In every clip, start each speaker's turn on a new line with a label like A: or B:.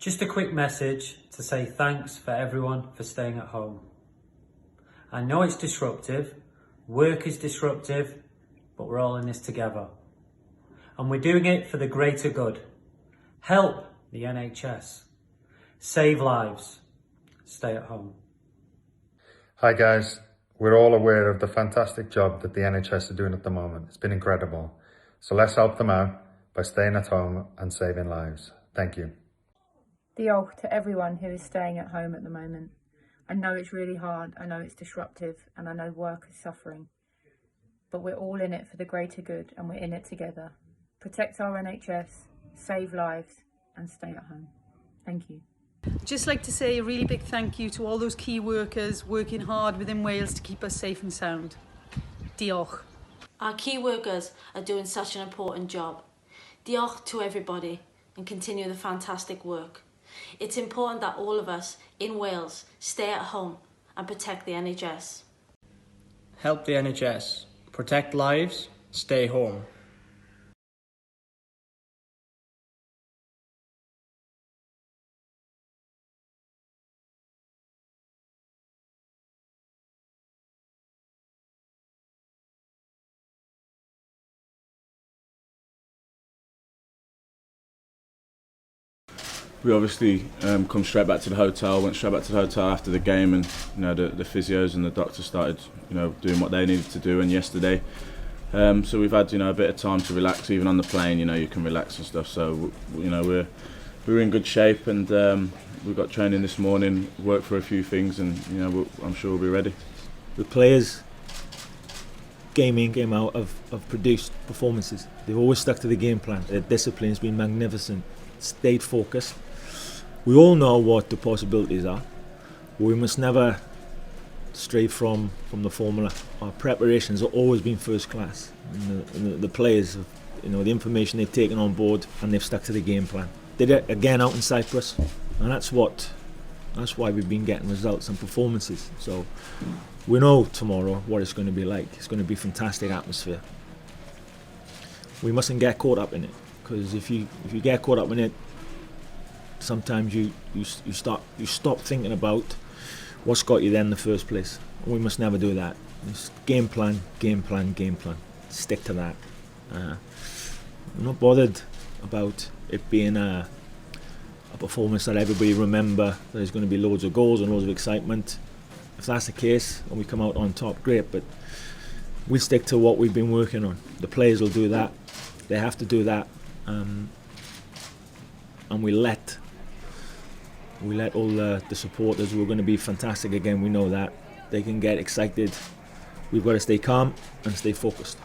A: Just a quick message to say thanks for everyone for staying at home. I know it's disruptive, work is disruptive, but we're all in this together. And we're doing it for the greater good. Help the NHS. Save lives. Stay at home.
B: Hi guys, we're all aware of the fantastic job that the NHS are doing at the moment. It's been incredible. So let's help them out by staying at home and saving lives. Thank you.
C: Diolch to everyone who is staying at home at the moment. I know it's really hard, I know it's disruptive, and I know work is suffering. But we're all in it for the greater good, and we're in it together. Protect our NHS, save lives, and stay at home. Thank you.
D: Just like to say a really big thank you to all those key workers working hard within Wales to keep us safe and sound. Diolch.
E: Our key workers are doing such an important job. Diolch to everybody and continue the fantastic work. It's important that all of us in Wales stay at home and protect the NHS.
F: Help the NHS. Protect lives. Stay home.
G: We obviously come straight back to the hotel, went straight back to the hotel after the game, and the physios and the doctors started doing what they needed to do. And yesterday, so we've had a bit of time to relax. Even on the plane, you can relax and stuff. So we're in good shape, and we've got training this morning, worked for a few things, and I'm sure we'll be ready.
H: The players, game in, game out, have produced performances. They've always stuck to the game plan. Their discipline's been magnificent. Stayed focused. We all know what the possibilities are. We must never stray from the formula. Our preparations have always been first class. And the players, the information they've taken on board, and they've stuck to the game plan. Did it again out in Cyprus, and that's why we've been getting results and performances. So we know tomorrow what it's going to be like. It's going to be a fantastic atmosphere. We mustn't get caught up in it, because if you get caught up in it, sometimes you stop thinking about what's got you there in the first place. We must never do that. It's game plan, game plan, game plan. Stick to that. I'm not bothered about it being a performance that everybody remember. There's going to be loads of goals and loads of excitement. If that's the case and we come out on top, great, but we stick to what we've been working on. The players will do that. They have to do that. And we let all the supporters who are going to be fantastic again, we know that they can get excited. We've got to stay calm and stay focused.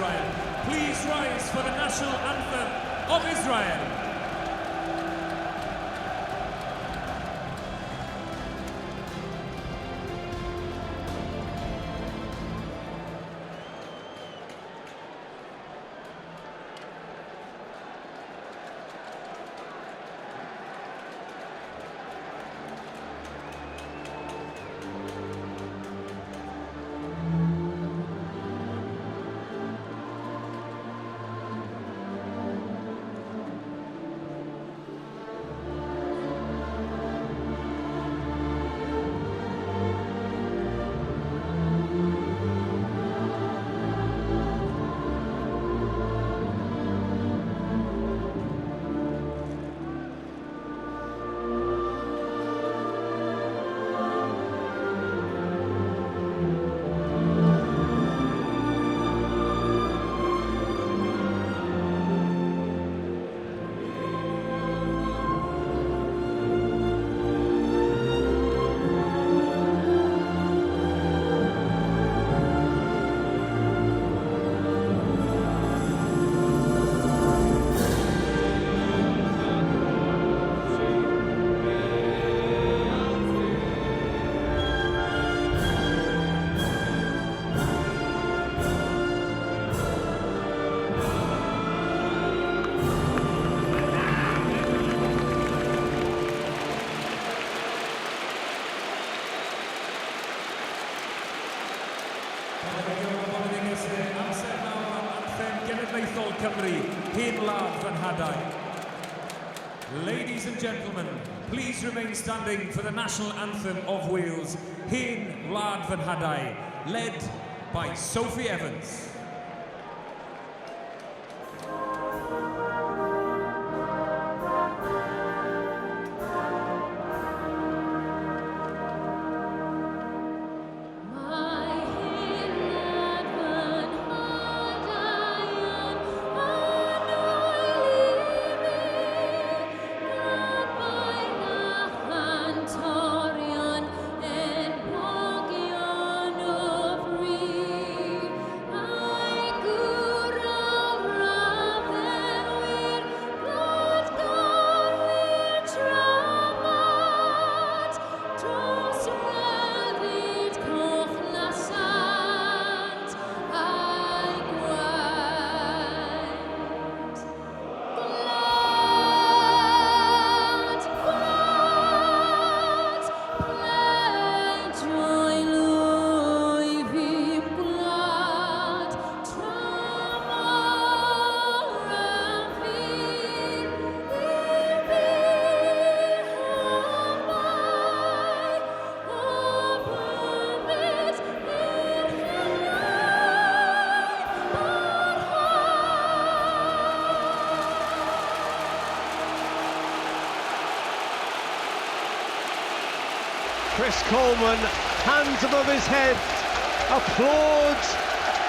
I: Israel. Please rise for the national anthem of Israel. Cymru, Hen Wlad Fy Nhadau. Ladies and gentlemen, please remain standing for the national anthem of Wales, Hen Wlad Fy Nhadau, led by Sophie Evans.
J: Chris Coleman, hands above his head, applauds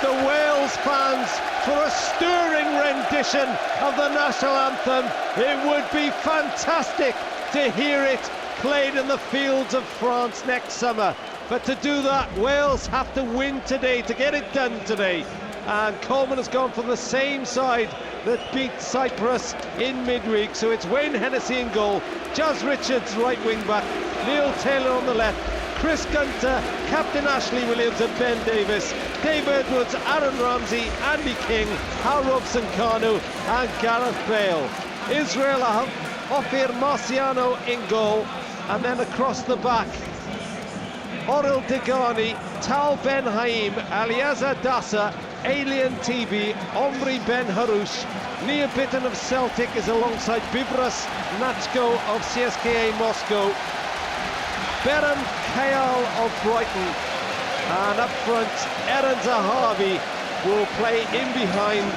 J: the Wales fans for a stirring rendition of the national anthem. It would be fantastic to hear it played in the fields of France next summer. But to do that, Wales have to win today to get it done today. And Coleman has gone from the same side that beat Cyprus in midweek. So it's Wayne Hennessy in goal, Jazz Richards right wing back, Neil Taylor on the left, Chris Gunter, Captain Ashley Williams and Ben Davis, Dave Edwards, Aaron Ramsey, Andy King, Hal Robson-Kanu and Gareth Bale. Israel have Ofir Marciano in goal, and then across the back, Orel Degani, Tal Ben Haim, Aliaza Dassa, Alien TV, Omri Ben Harouche, Nia Bitten of Celtic is alongside Bibras Natchko of CSKA Moscow, Beren Kayal of Brighton, and up front, Eren Zahavi will play in behind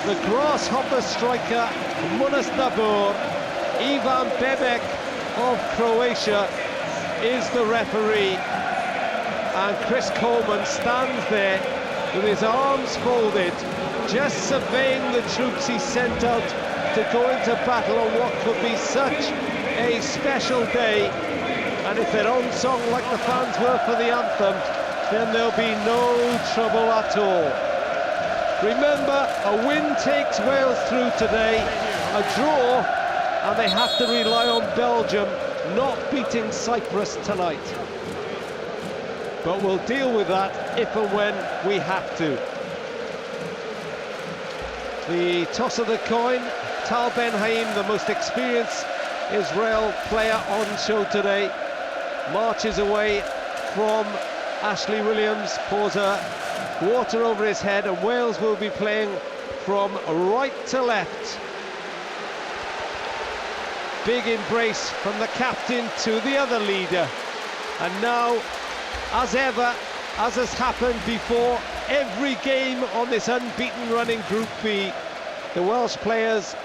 J: the grasshopper striker Munas Dabur. Ivan Bebek of Croatia is the referee, and Chris Coleman stands there with his arms folded, just surveying the troops he sent out to go into battle on what could be such a special day. And if they're on song like the fans were for the anthem, then there'll be no trouble at all. Remember, a win takes Wales through today, a draw, and they have to rely on Belgium not beating Cyprus tonight. But we'll deal with that if and when we have to. The toss of the coin, Tal Ben Haim, the most experienced Israel player on show today, marches away from Ashley Williams, pours water over his head, and Wales will be playing from right to left. Big embrace from the captain to the other leader. And now, as ever, as has happened before, every game on this unbeaten run in Group B, the Welsh players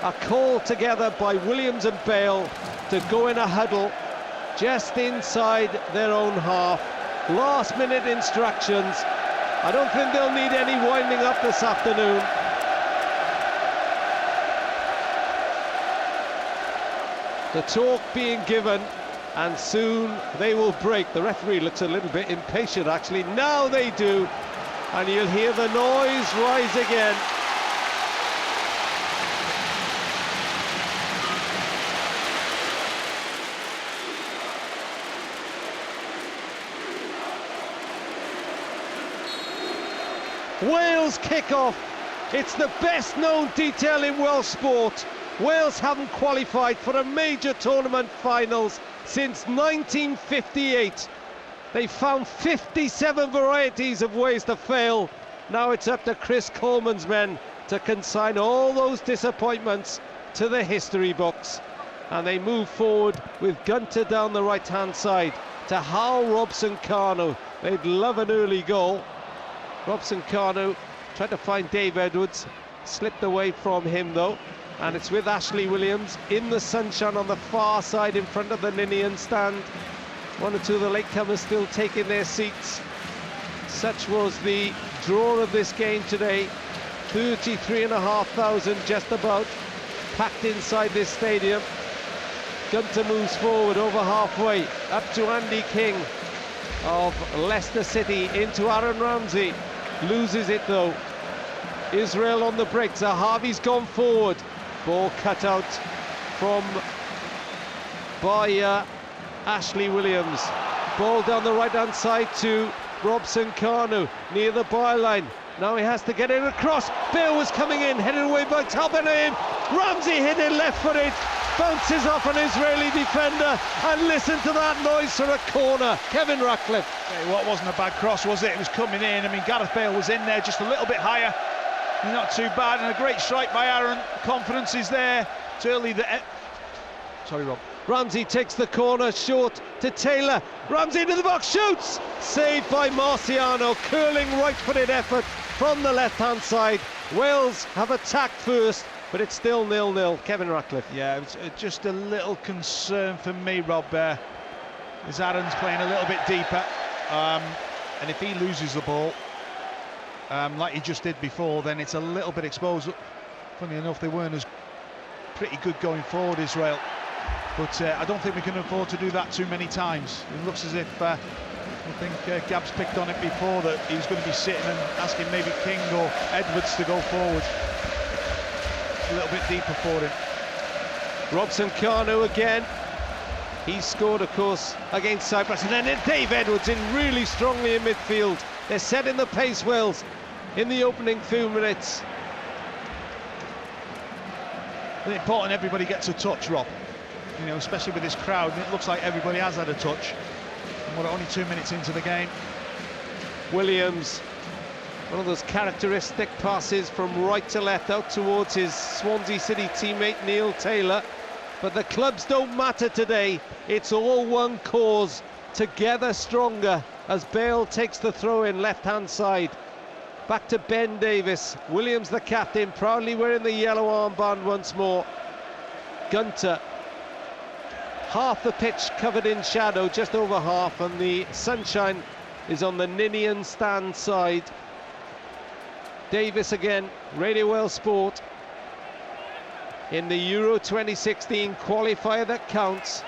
J: are called together by Williams and Bale to go in a huddle just inside their own half. Last minute instructions. I don't think they'll need any winding up this afternoon. The talk being given, and soon they will break. The referee looks a little bit impatient actually. Now they do, and you'll hear the noise rise again. Wales kick-off. It's the best known detail in Welsh sport. Wales haven't qualified for a major tournament finals since 1958. They found 57 varieties of ways to fail. Now it's up to Chris Coleman's men to consign all those disappointments to the history books. And they move forward with Gunter down the right-hand side to Hal Robson-Kanu. They'd love an early goal. Robson-Kanu tried to find Dave Edwards, slipped away from him though, and it's with Ashley Williams in the sunshine on the far side in front of the Ninian stand. One or two of the latecomers still taking their seats. Such was the draw of this game today. 33,500 just about packed inside this stadium. Gunter moves forward over halfway, up to Andy King of Leicester City, into Aaron Ramsey. Loses it though. Israel on the break. Zahavi's gone forward. Ball cut out by Ashley Williams. Ball down the right hand side to Robson-Kanu near the byline. Now he has to get it across. Bale was coming in, headed away by Tal Ben Haim. Ramsey hit it left-footed. Bounces off an Israeli defender, and listen to that noise for a corner. Kevin Ratcliffe.
K: What wasn't a bad cross, was it? It was coming in. I mean, Gareth Bale was in there just a little bit higher. Not too bad, and a great strike by Aaron. Confidence is there. It's early. Sorry, Rob.
J: Ramsey takes the corner, short to Taylor. Ramsey into the box, shoots! Saved by Marciano. Curling right-footed effort from the left-hand side. Wales have attacked first, but it's still 0-0. Kevin Ratcliffe.
K: Yeah, it's just a little concern for me, Rob, as Aaron's playing a little bit deeper, and if he loses the ball like he just did before, then it's a little bit exposed. Funny enough, they weren't as pretty good going forward, Israel, but I don't think we can afford to do that too many times. It looks as if I think Gab's picked on it before, that he was going to be sitting and asking maybe King or Edwards to go forward a little bit deeper for him.
J: Robson-Kanu again. He scored, of course, against Cyprus, and then Dave Edwards in really strongly in midfield. They're setting the pace, Wales, in the opening few minutes.
K: It's important everybody gets a touch, Rob. You know, especially with this crowd, and it looks like everybody has had a touch. And we're only 2 minutes into the game.
J: Williams, one of those characteristic passes from right to left out towards his Swansea City teammate Neil Taylor. But the clubs don't matter today. It's all one cause. Together stronger, as Bale takes the throw in left-hand side. Back to Ben Davies. Williams, the captain, proudly wearing the yellow armband once more. Gunter. Half the pitch covered in shadow, just over half, and the sunshine is on the Ninian stand side. Davies again, Radio Wales Sport. In the Euro 2016 qualifier that counts.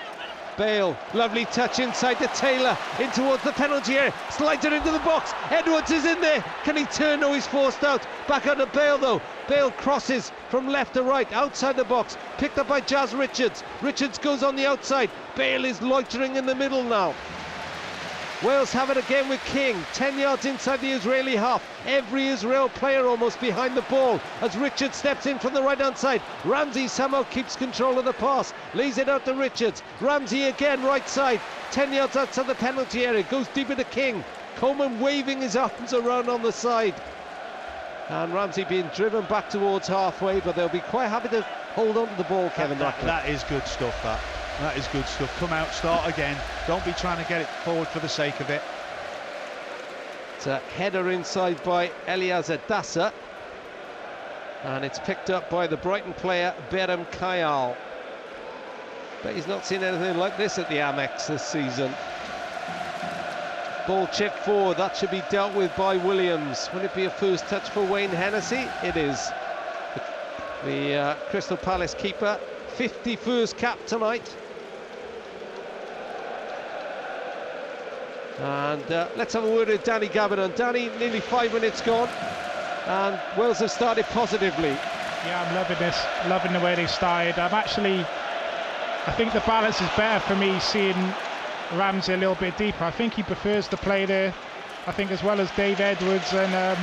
J: Bale, lovely touch inside to Taylor, in towards the penalty area, slides it into the box, Edwards is in there, can he turn? No, he's forced out, back onto Bale though, Bale crosses from left to right, outside the box, picked up by Jazz Richards, Richards goes on the outside, Bale is loitering in the middle now. Wales have it again with King, 10 yards inside the Israeli half. Every Israel player almost behind the ball as Richards steps in from the right-hand side. Ramsey somehow keeps control of the pass, lays it out to Richards. Ramsey again, right side, 10 yards outside the penalty area, goes deep into King. Coleman waving his arms around on the side. And Ramsey being driven back towards halfway, but they'll be quite happy to hold on to the ball, Kevin.
K: That is good stuff, that is good stuff. Come out, start again. Don't be trying to get it forward for the sake of it.
J: It's a header inside by Eliezer Dassa. And it's picked up by the Brighton player, Berem Kayal. But he's not seen anything like this at the Amex this season. Ball chipped forward, that should be dealt with by Williams. Will it be a first touch for Wayne Hennessy? It is. The Crystal Palace keeper, 51st cap tonight. And let's have a word with Danny Gavin. Danny, nearly 5 minutes gone, and Wales have started positively.
L: Yeah, I'm loving this, loving the way they started. I think the balance is better for me seeing Ramsey a little bit deeper. I think he prefers to play there. I think as well as Dave Edwards and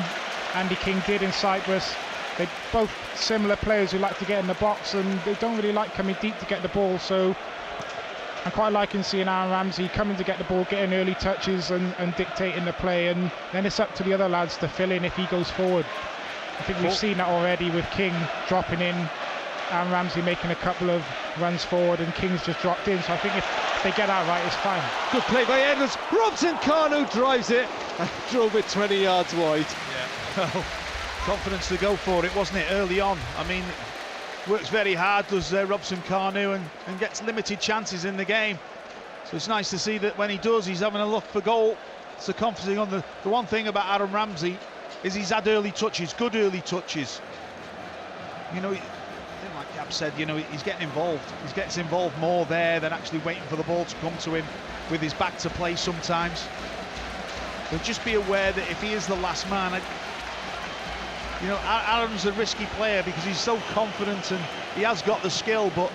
L: Andy King did in Cyprus, they're both similar players who like to get in the box, and they don't really like coming deep to get the ball. So I'm quite liking seeing Aaron Ramsey coming to get the ball, getting early touches and dictating the play, and then it's up to the other lads to fill in if he goes forward. I think we've seen that already with King dropping in, Aaron Ramsey making a couple of runs forward, and King's just dropped in. So I think if they get that right, it's fine.
J: Good play by Edwards. Robson Kanu drives it and drove it 20 yards wide.
K: Yeah, well, confidence to go for it, wasn't it, early on? I mean, works very hard, does Robson Kanu, and gets limited chances in the game. So it's nice to see that when he does, he's having a look for goal. So confident on the one thing about Aaron Ramsey is he's had early touches, good early touches. You know, like Gab said, you know, he's getting involved. He gets involved more there than actually waiting for the ball to come to him with his back to play sometimes. But just be aware that if he is the last man, you know, Aaron's a risky player because he's so confident and he has got the skill, but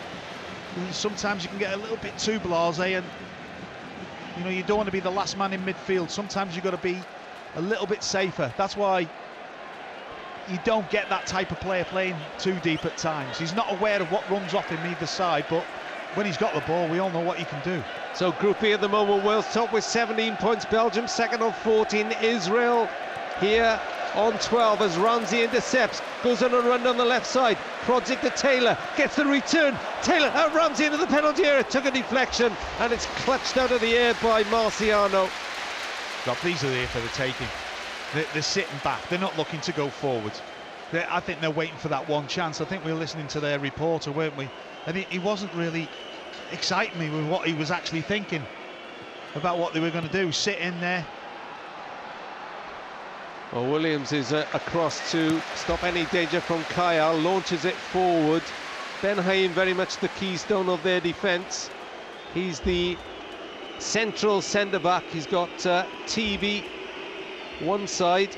K: sometimes you can get a little bit too blasé, and you know, you don't want to be the last man in midfield. Sometimes you've got to be a little bit safer. That's why you don't get that type of player playing too deep at times. He's not aware of what runs off him either side, but when he's got the ball, we all know what he can do.
J: So Group B at the moment, Wales top with 17 points, Belgium second on 14, Israel here on 12 as Ramsey intercepts, goes on a run down the left side, prods it to Taylor, gets the return, Taylor out Ramsey into the penalty area, took a deflection, and it's clutched out of the air by Marciano.
K: God, these are there for the taking. They're sitting back, they're not looking to go forward. I think they're waiting for that one chance. I think we were listening to their reporter, weren't we? And he wasn't really exciting me with what he was actually thinking about what they were going to do, sit in there.
J: Well, Williams is across to stop any danger from Kayal, launches it forward. Ben Haim very much the keystone of their defence. He's the central centre-back. He's got TV one side.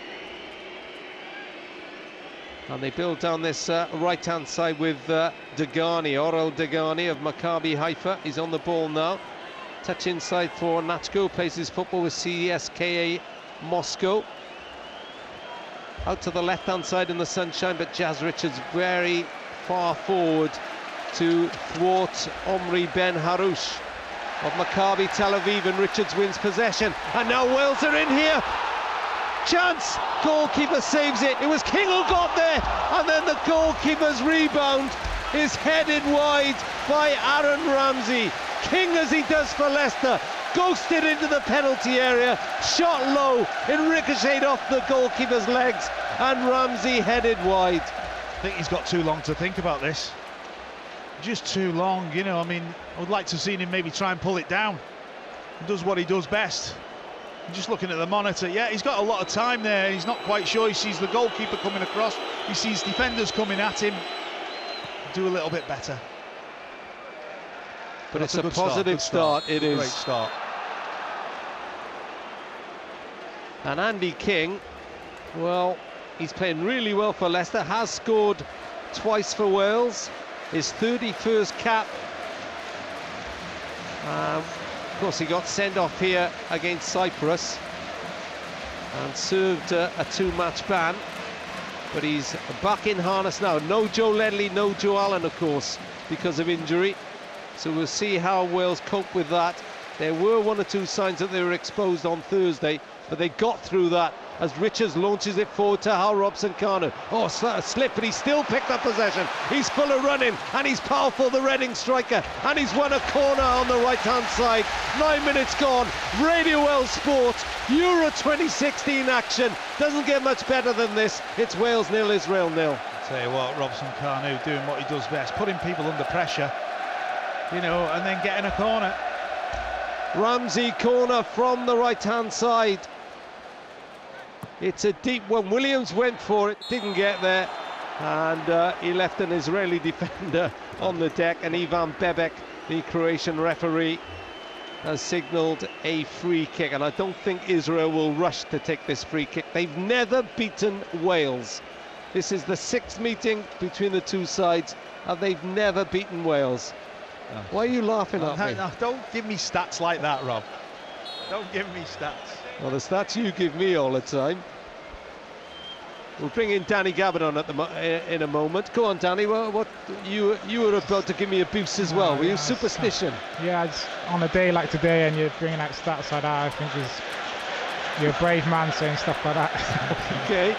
J: And they build down this right-hand side with Degani, Orel Degani of Maccabi Haifa. He's on the ball now. Touch inside for Natchko, plays his football with CSKA Moscow. Out to the left-hand side in the sunshine, but Jazz Richards very far forward to thwart Omri Ben Harouche of Maccabi Tel Aviv, and Richards wins possession. And now Wales are in here. Chance, goalkeeper saves it. It was King who got there, and then the goalkeeper's rebound is headed wide by Aaron Ramsey. King, as he does for Leicester, ghosted into the penalty area, shot low, it ricocheted off the goalkeeper's legs, and Ramsey headed wide.
K: I think he's got too long to think about this. Just too long, you know. I mean, I would like to see him maybe try and pull it down. He does what he does best. I'm just looking at the monitor. Yeah, he's got a lot of time there. He's not quite sure. He sees the goalkeeper coming across. He sees defenders coming at him. Do a little bit better.
J: But
K: That's
J: it's a
K: good
J: positive start. It is.
K: Great start.
J: And Andy King, well, he's playing really well for Leicester, has scored twice for Wales, his 31st cap. Of course, he got sent off here against Cyprus and served a 2-match ban, but he's back in harness now. No Joe Ledley, no Joe Allen, of course, because of injury. So we'll see how Wales cope with that. There were 1 or 2 signs that they were exposed on Thursday, but they got through that as Richards launches it forward to Hal Robson-Kanu. Oh, a slip, but he still picked up possession. He's full of running, and he's powerful, the Reading striker, and he's won a corner on the right-hand side. 9 minutes gone. Radio Wales Sport, Euro 2016 action. Doesn't get much better than this. It's Wales 0, Israel 0.
K: Tell you what, Robson-Kanu doing what he does best, putting people under pressure, you know, and then getting a corner.
J: Ramsey corner from the right-hand side. It's a deep one. Williams went for it, didn't get there, and he left an Israeli defender on the deck, and Ivan Bebek, the Croatian referee, has signalled a free kick, and I don't think Israel will rush to take this free kick. They've never beaten Wales. This is the 6th meeting between the two sides, and they've never beaten Wales. Why are you laughing at me?
K: No, don't give me stats like that, Rob. Don't give me stats.
J: Well, the stats you give me all the time. We'll bring in Danny Gabardon in a moment. Go on, Danny. What you were about to give me a boost as well? Were you superstition?
L: Yeah, it's on a day like today, and you're bringing out stats like that. I think you're a brave man saying stuff like that.
J: Okay.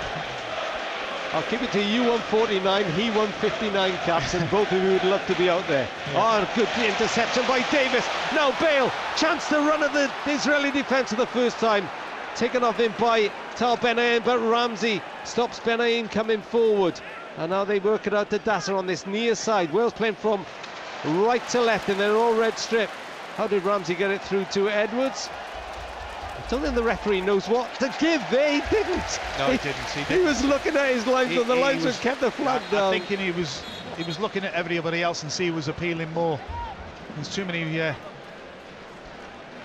J: I'll keep it to you won 49, he won 59 caps, and both of you would love to be out there. Yeah. Oh, good interception by Davis. Now Bale, chance to run at the Israeli defence for the first time. Taken off him by Tal Benayoun, but Ramsey stops Benayoun coming forward. And now they work it out to Dasser on this near side. Wales playing from right to left in their all red strip. How did Ramsey get it through to Edwards? I don't think the referee knows what to give there. He didn't.
K: No, he didn't.
J: He was looking at his lines, and the linesman kept the flag down.
K: I'm thinking he was looking at everybody else and see who was appealing more. There's too many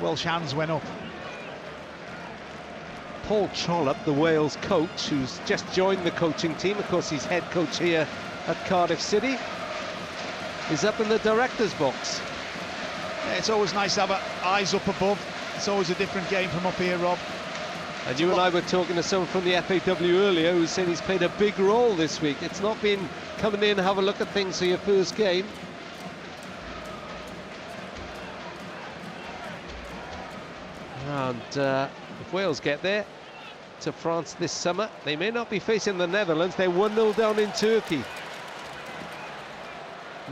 K: Welsh hands went up.
J: Paul Trollope, the Wales coach, who's just joined the coaching team, of course he's head coach here at Cardiff City, is up in the director's box.
K: Yeah, it's always nice to have eyes up above. It's always a different game from up here, Rob.
J: And you and I were talking to someone from the FAW earlier who was saying he's played a big role this week. It's not been coming in and have a look at things for your first game. And if Wales get there to France this summer, they may not be facing the Netherlands. They're 1-0 down in Turkey.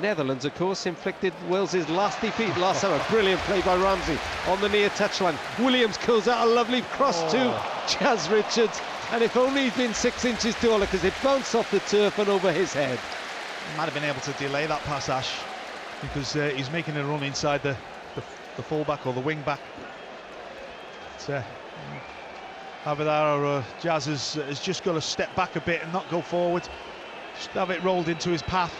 J: Netherlands, of course, inflicted Wales's last defeat last summer. Brilliant play by Ramsey on the near touchline. Williams curls out a lovely cross to Jazz Richards, and if only he'd been 6 inches taller, because it bounced off the turf and over his head.
K: He might have been able to delay that pass, Ash, because he's making a run inside the fullback or the wing back. Abadar or Jazz has just got to step back a bit and not go forward. Just have it rolled into his path.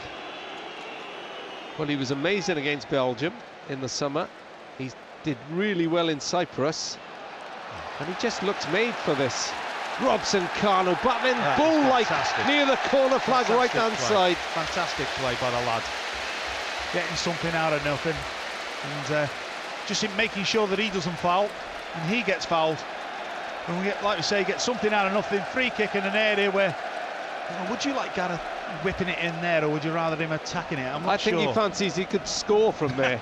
J: Well, he was amazing against Belgium in the summer. He did really well in Cyprus, and he just looks made for this. Robson-Kanu battling bull-like near the corner flag, right-hand side.
K: Fantastic play by the lad. Getting something out of nothing, and just in making sure that he doesn't foul, and he gets fouled. And we get, like we say, get something out of nothing. Free kick in an area where, you know, would you like Gareth whipping it in there, or would you rather him attacking it? I'm not sure.
J: I think he fancies he could score from there.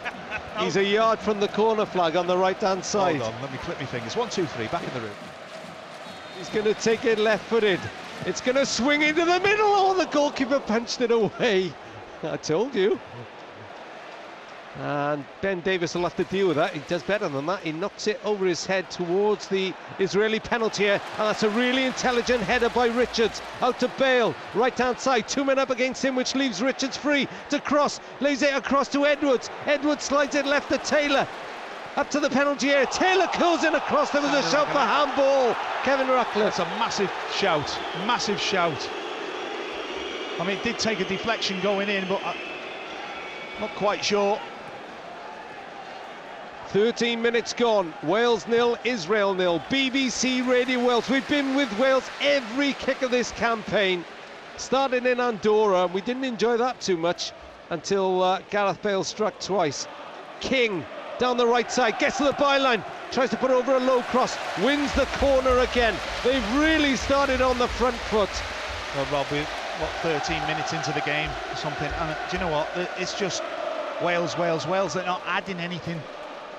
J: He's a yard from the corner flag on the right-hand side.
K: Hold on, let me clip my fingers. 1, 2, 3, back in the room.
J: He's going to take it left-footed. It's going to swing into the middle. Oh, the goalkeeper punched it away. I told you. And Ben Davis will have to deal with that. He does better than that. He knocks it over his head towards the Israeli penalty here, and that's a really intelligent header by Richards. Out to Bale, right-hand side, 2 men up against him, which leaves Richards free to cross, lays it across to Edwards. Edwards slides it left to Taylor. Up to the penalty area. Taylor curls in across. There was a shout for handball. Kevin Ratcliffe.
K: That's a massive shout. Massive shout. I mean, it did take a deflection going in, but I'm not quite sure.
J: 13 minutes gone. Wales 0, Israel 0. BBC Radio Wales. We've been with Wales every kick of this campaign. Started in Andorra, and we didn't enjoy that too much until Gareth Bale struck twice. King down the right side, gets to the byline, tries to put over a low cross, wins the corner again. They've really started on the front foot.
K: Well, Rob, we're 13 minutes into the game or something, and do you know what? It's just Wales. They're not adding anything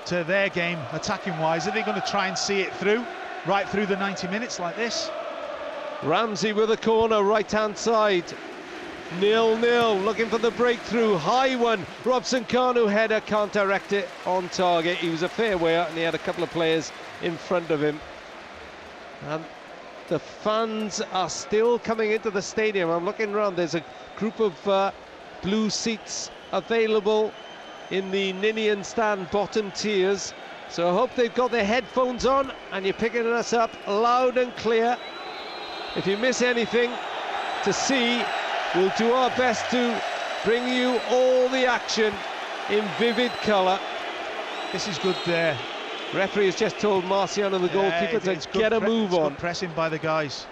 K: to their game attacking-wise. Are they going to try and see it through, right through the 90 minutes like this?
J: Ramsey with a corner, right-hand side. 0-0, looking for the breakthrough. High one. Robson Kanu header, can't direct it on target. He was a fair way out and he had a couple of players in front of him. And the fans are still coming into the stadium. I'm looking around, there's a group of blue seats available in the Ninian stand bottom tiers. So I hope they've got their headphones on and you're picking us up loud and clear. If you miss anything to see, we'll do our best to bring you all the action in vivid colour.
K: This is good there.
J: Referee has just told Marciano, the goalkeeper, to get a move on.
K: Good pressing by the guys.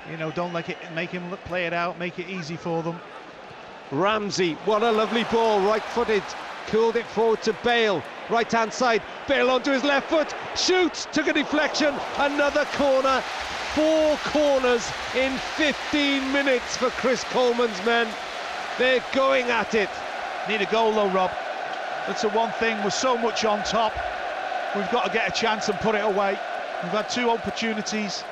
K: You know, don't make him play it out, make it easy for them.
J: Ramsey, what a lovely ball, right-footed, curled it forward to Bale, right-hand side, Bale onto his left foot, shoots, took a deflection, another corner. 4 corners in 15 minutes for Chris Coleman's men. They're going at it.
K: Need a goal though, Rob. That's the one thing, we're so much on top. We've got to get a chance and put it away. We've had 2 opportunities.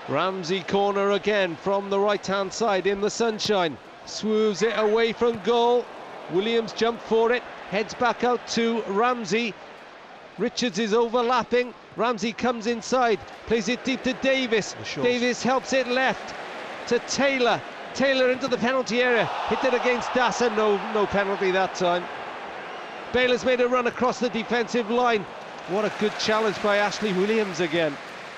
J: Ramsey corner again from the right-hand side in the sunshine. Swerves it away from goal. Williams jumped for it, heads back out to Ramsey. Richards is overlapping. Ramsey comes inside, plays it deep to Davis. Davis helps it left to Taylor. Taylor into the penalty area, hit it against Dassa, no penalty that time. Bale has made a run across the defensive line. What a good challenge by Ashley Williams again.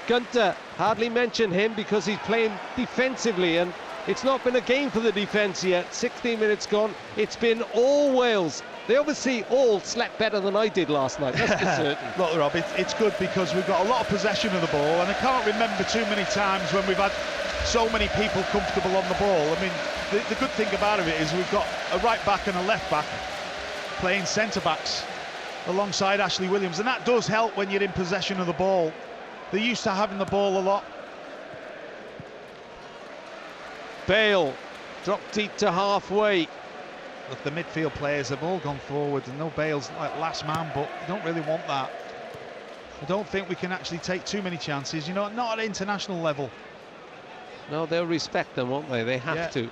J: Gunter, hardly mention him because he's playing defensively, and it's not been a game for the defence yet. 16 minutes gone, it's been all Wales. They obviously all slept better than I did last night, that's for certain.
K: Look, Rob, it's good because we've got a lot of possession of the ball, and I can't remember too many times when we've had so many people comfortable on the ball. I mean, the good thing about it is we've got a right back and a left back playing centre-backs alongside Ashley Williams, and that does help when you're in possession of the ball. They're used to having the ball a lot.
J: Bale dropped deep to halfway.
K: Look, the midfield players have all gone forward, and no Bale's like last man, but you don't really want that. I don't think we can actually take too many chances, you know, not at international level.
J: No, they'll respect them, won't they? They have to.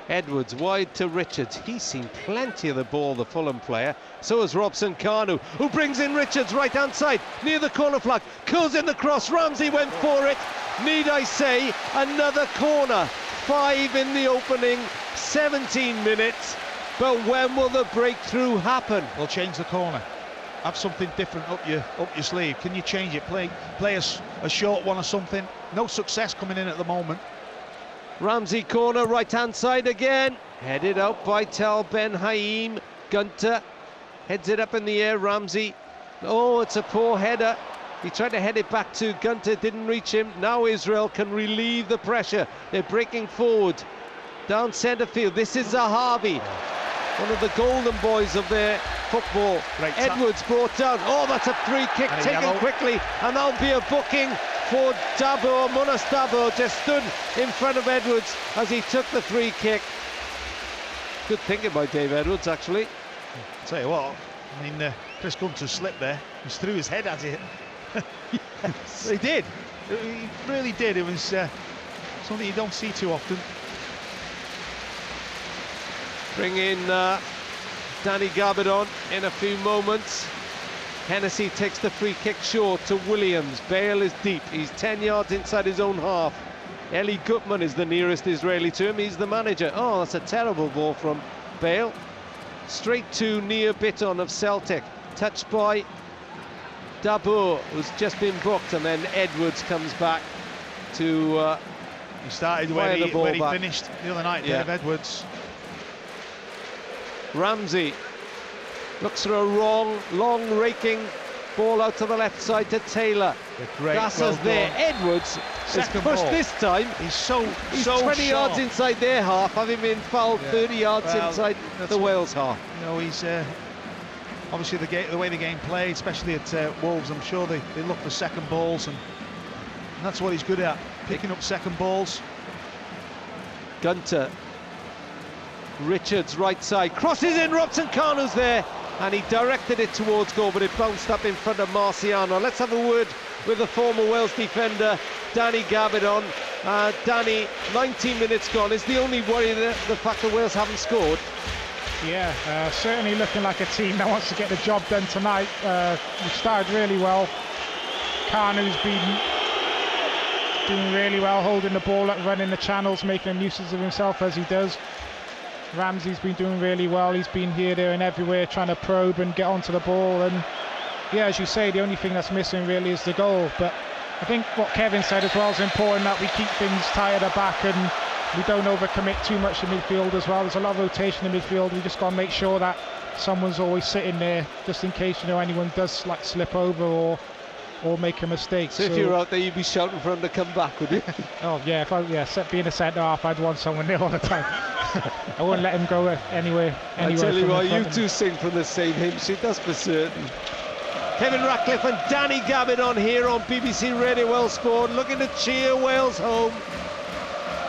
J: Edwards wide to Richards. He's seen plenty of the ball, the Fulham player. So has Robson Kanu, who brings in Richards right-hand side, near the corner flag, curls in the cross. Ramsey went for it. Need I say, another corner. 5 in the opening 17 minutes. But when will the breakthrough happen?
K: We'll change the corner. Have something different up your sleeve. Can you change it? Play a short one or something. No success coming in at the moment.
J: Ramsey corner, right-hand side again. Headed out by Tal Ben Haim. Gunter heads it up in the air. Ramsey. Oh, it's a poor header. He tried to head it back to Gunter, didn't reach him. Now Israel can relieve the pressure. They're breaking forward. Down centre field. This is Zahavi. One of the golden boys of their football. Edwards brought down. Oh, that's a free kick taken quickly, and that'll be a booking for Dabo. Munas Dabo just stood in front of Edwards as he took the free kick. Good thinking by Dave Edwards, actually.
K: I'll tell you what, I mean, Chris Gunter slipped there. He threw his head at it. Yes. He did. He really did. It was something you don't see too often.
J: Bring in Danny Garbadon in a few moments. Hennessy takes the free kick short to Williams. Bale is deep. He's 10 yards inside his own half. Eli Gutman is the nearest Israeli to him. He's the manager. Oh, that's a terrible ball from Bale. Straight to Nia Bitton of Celtic. Touched by Dabo, who's just been booked, and then Edwards comes back to
K: he started where he finished the other night, Dave Edwards.
J: Ramsey Looks for a long raking ball out to the left side to Taylor. Gasser's there. Edwards has pushed this time.
K: He's so
J: 20 yards inside their half, having been fouled 30 yards inside the Wales half.
K: You know, he's obviously the way the game played, especially at Wolves. I'm sure they look for second balls, and that's what he's good at, picking up second balls.
J: Gunter, Richards right side, crosses in, Robson Kanu's there, and he directed it towards goal, but it bounced up in front of Marciano. Let's have a word with the former Wales defender, Danny Gabidon. Danny, 19 minutes gone. Is the only worry the fact that Wales haven't scored?
L: Yeah, certainly looking like a team that wants to get the job done tonight. We started really well. Kanu's been doing really well, holding the ball up, running the channels, making a nuisance of himself as he does. Ramsey's been doing really well. He's been here, there and everywhere trying to probe and get onto the ball, and yeah, as you say, the only thing that's missing really is the goal. But I think what Kevin said as well is important, that we keep things tight at the back and we don't overcommit too much in midfield as well. There's a lot of rotation in midfield. We just got to make sure that someone's always sitting there just in case, you know, anyone does like slip over or make a mistake.
J: So if you're out there, you'd be shouting for him to come back, would you?
L: Oh yeah, being a centre half, I'd want someone there all the time. I wouldn't let him go anywhere.
J: I tell you what, you two sing from the same hymn sheet, that's for certain. Kevin Ratcliffe and Danny Gabidon here on BBC Radio Wales Sport, looking to cheer Wales home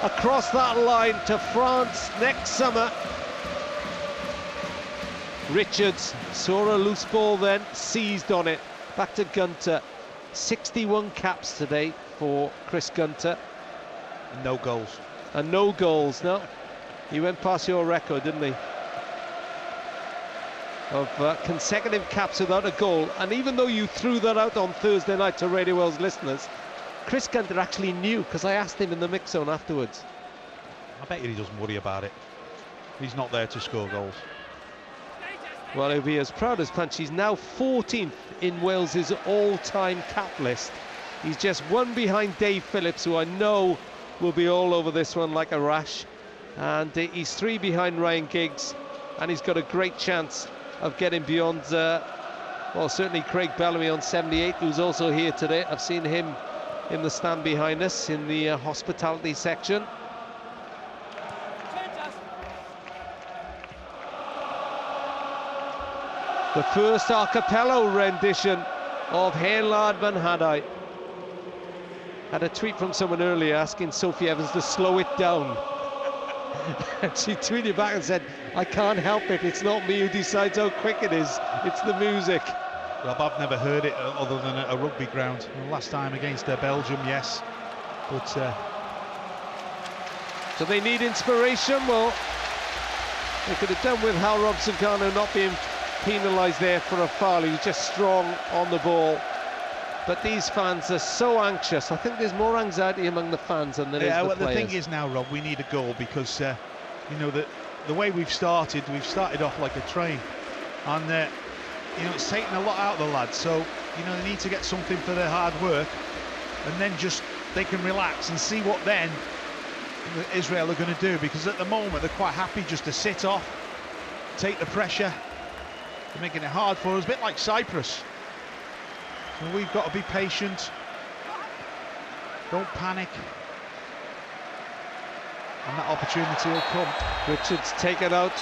J: across that line to France next summer. Richards saw a loose ball then, seized on it. Back to Gunter. 61 caps today for Chris Gunter.
K: No goals.
J: And no goals, no. He went past your record, didn't he? Of consecutive caps without a goal. And even though you threw that out on Thursday night to Radio Wales listeners, Chris Gunter actually knew, because I asked him in the mix zone afterwards.
K: I bet you he doesn't worry about it. He's not there to score goals.
J: Well, he'll be as proud as punch. He's now 14th in Wales's all-time cap list. He's just one behind Dave Phillips, who I know will be all over this one like a rash. And he's 3 behind Ryan Giggs, and he's got a great chance of getting beyond, well, certainly Craig Bellamy on 78, who's also here today. I've seen him in the stand behind us in the hospitality section. The first a cappella rendition of Hen Lad Van Hadai. Had a tweet from someone earlier asking Sophie Evans to slow it down. And she tweeted back and said, I can't help it, it's not me who decides how quick it is, it's the music.
K: Rob, I've never heard it other than at a rugby ground. Last time against Belgium, yes. But
J: so they need inspiration. Well, they could have done with Hal Robson-Kanu not being penalised there for a foul. He was just strong on the ball. But these fans are so anxious. I think there's more anxiety among the fans than there is the players.
K: The thing is now, Rob, we need a goal because you know, the way we've started off like a train, and you know, it's taken a lot out of the lads. So you know, they need to get something for their hard work, and then just they can relax and see what then Israel are going to do. Because at the moment they're quite happy just to sit off, take the pressure. They're making it hard for us, a bit like Cyprus. So we've got to be patient. Don't panic. And that opportunity will come.
J: Richards taken out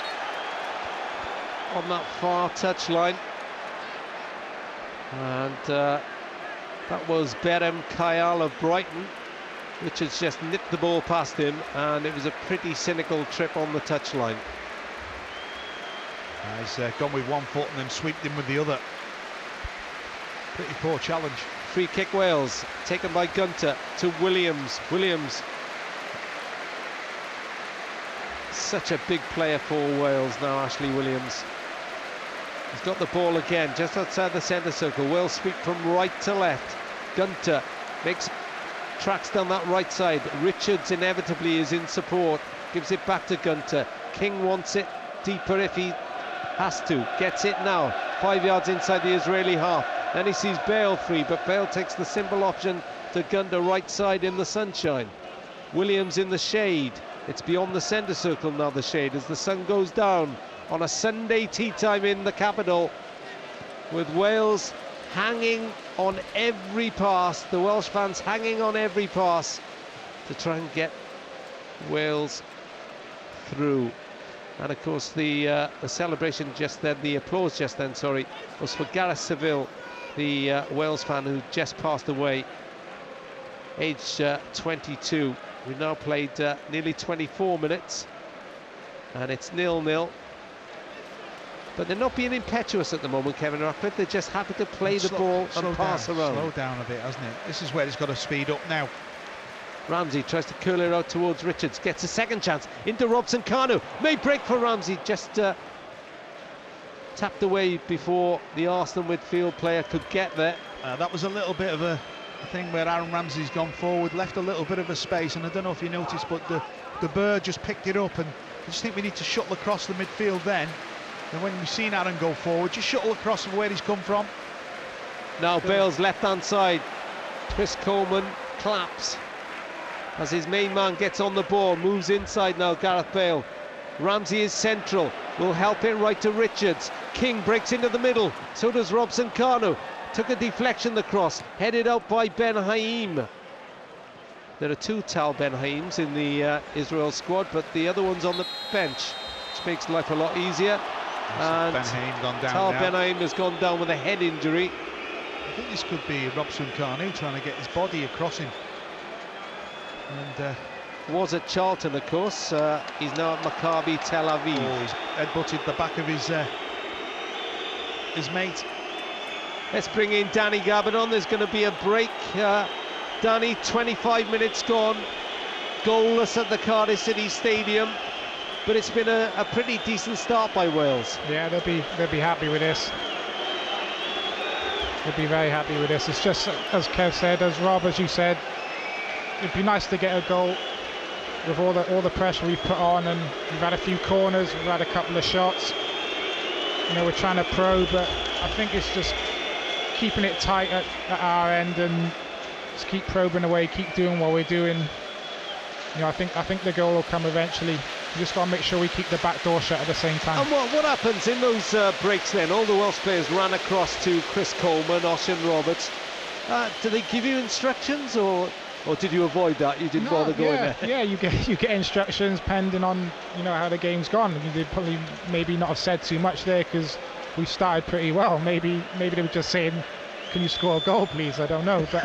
J: on that far touchline. And that was Berem Kayal of Brighton. Richards just nipped the ball past him, and it was a pretty cynical trip on the touchline.
K: He's gone with one foot and then sweeped him with the other. Pretty poor challenge.
J: Free kick Wales, taken by Gunter to Williams. Williams, such a big player for Wales now, Ashley Williams. He's got the ball again, just outside the centre circle. Wales sweep from right to left. Gunter makes tracks down that right side. Richards inevitably is in support, gives it back to Gunter. King wants it deeper if he has to, gets it now, 5 yards inside the Israeli half. Then he sees Bale free, but Bale takes the simple option to Gunter right side in the sunshine. Williams in the shade. It's beyond the centre circle now, the shade, as the sun goes down on a Sunday tea time in the capital, with Wales hanging on every pass, the Welsh fans hanging on every pass to try and get Wales through. And of course the celebration just then, the applause just then, sorry, was for Gareth Seville, the Wales fan who just passed away, aged 22. We've now played nearly 24 minutes and it's 0-0. But they're not being impetuous at the moment, Kevin Ratcliffe. They're just happy to play the ball and pass around.
K: Slow down a bit, hasn't it? This is where it's got to speed up now.
J: Ramsey tries to curl it out towards Richards, gets a second chance into Robson-Kanu. May break for Ramsey, just tapped away before the Arsenal midfield player could get there.
K: That was a little bit of a thing where Aaron Ramsey's gone forward, left a little bit of a space, and I don't know if you noticed, but the bird just picked it up, and I just think we need to shuttle across the midfield then. And when we've seen Aaron go forward, just shuttle across from where he's come from.
J: Now Bale's left-hand side. Chris Coleman claps as his main man gets on the ball, moves inside now, Gareth Bale. Ramsey is central, will help it right to Richards. King breaks into the middle, so does Robson-Kanu. Took a deflection, the cross, headed out by Ben Haim. There are two Tal Ben Haims in the Israel squad, but the other one's on the bench, which makes life a lot easier. And
K: Ben Haim gone down
J: Tal
K: now.
J: Ben Haim has gone down with a head injury.
K: I think this could be Robson-Kanu trying to get his body across him. And
J: was at Charlton, of course. He's now at Maccabi Tel Aviv.
K: Oh, he's headbutted the back of his mate.
J: Let's bring in Danny Gabardon. There's going to be a break. Danny, 25 minutes gone. Goalless at the Cardiff City Stadium. But it's been a pretty decent start by Wales.
L: Yeah, they'll be happy with this. They'll be very happy with this. It's just, as Kev said, as Rob, as you said, it'd be nice to get a goal with all the pressure we've put on, and we've had a few corners, we've had a couple of shots. You know, we're trying to probe, but I think it's just keeping it tight at our end and just keep probing away, keep doing what we're doing. You know, I think the goal will come eventually. We just got to make sure we keep the back door shut at the same time.
J: And what happens in those breaks then? All the Welsh players ran across to Chris Coleman, Ossian Roberts. Do they give you instructions, or did you avoid that? You didn't bother going there?
L: Yeah, you get instructions pending on, you know, how the game's gone. I mean, they probably maybe not have said too much there because we started pretty well. Maybe they were just saying, "Can you score a goal, please?" I don't know, but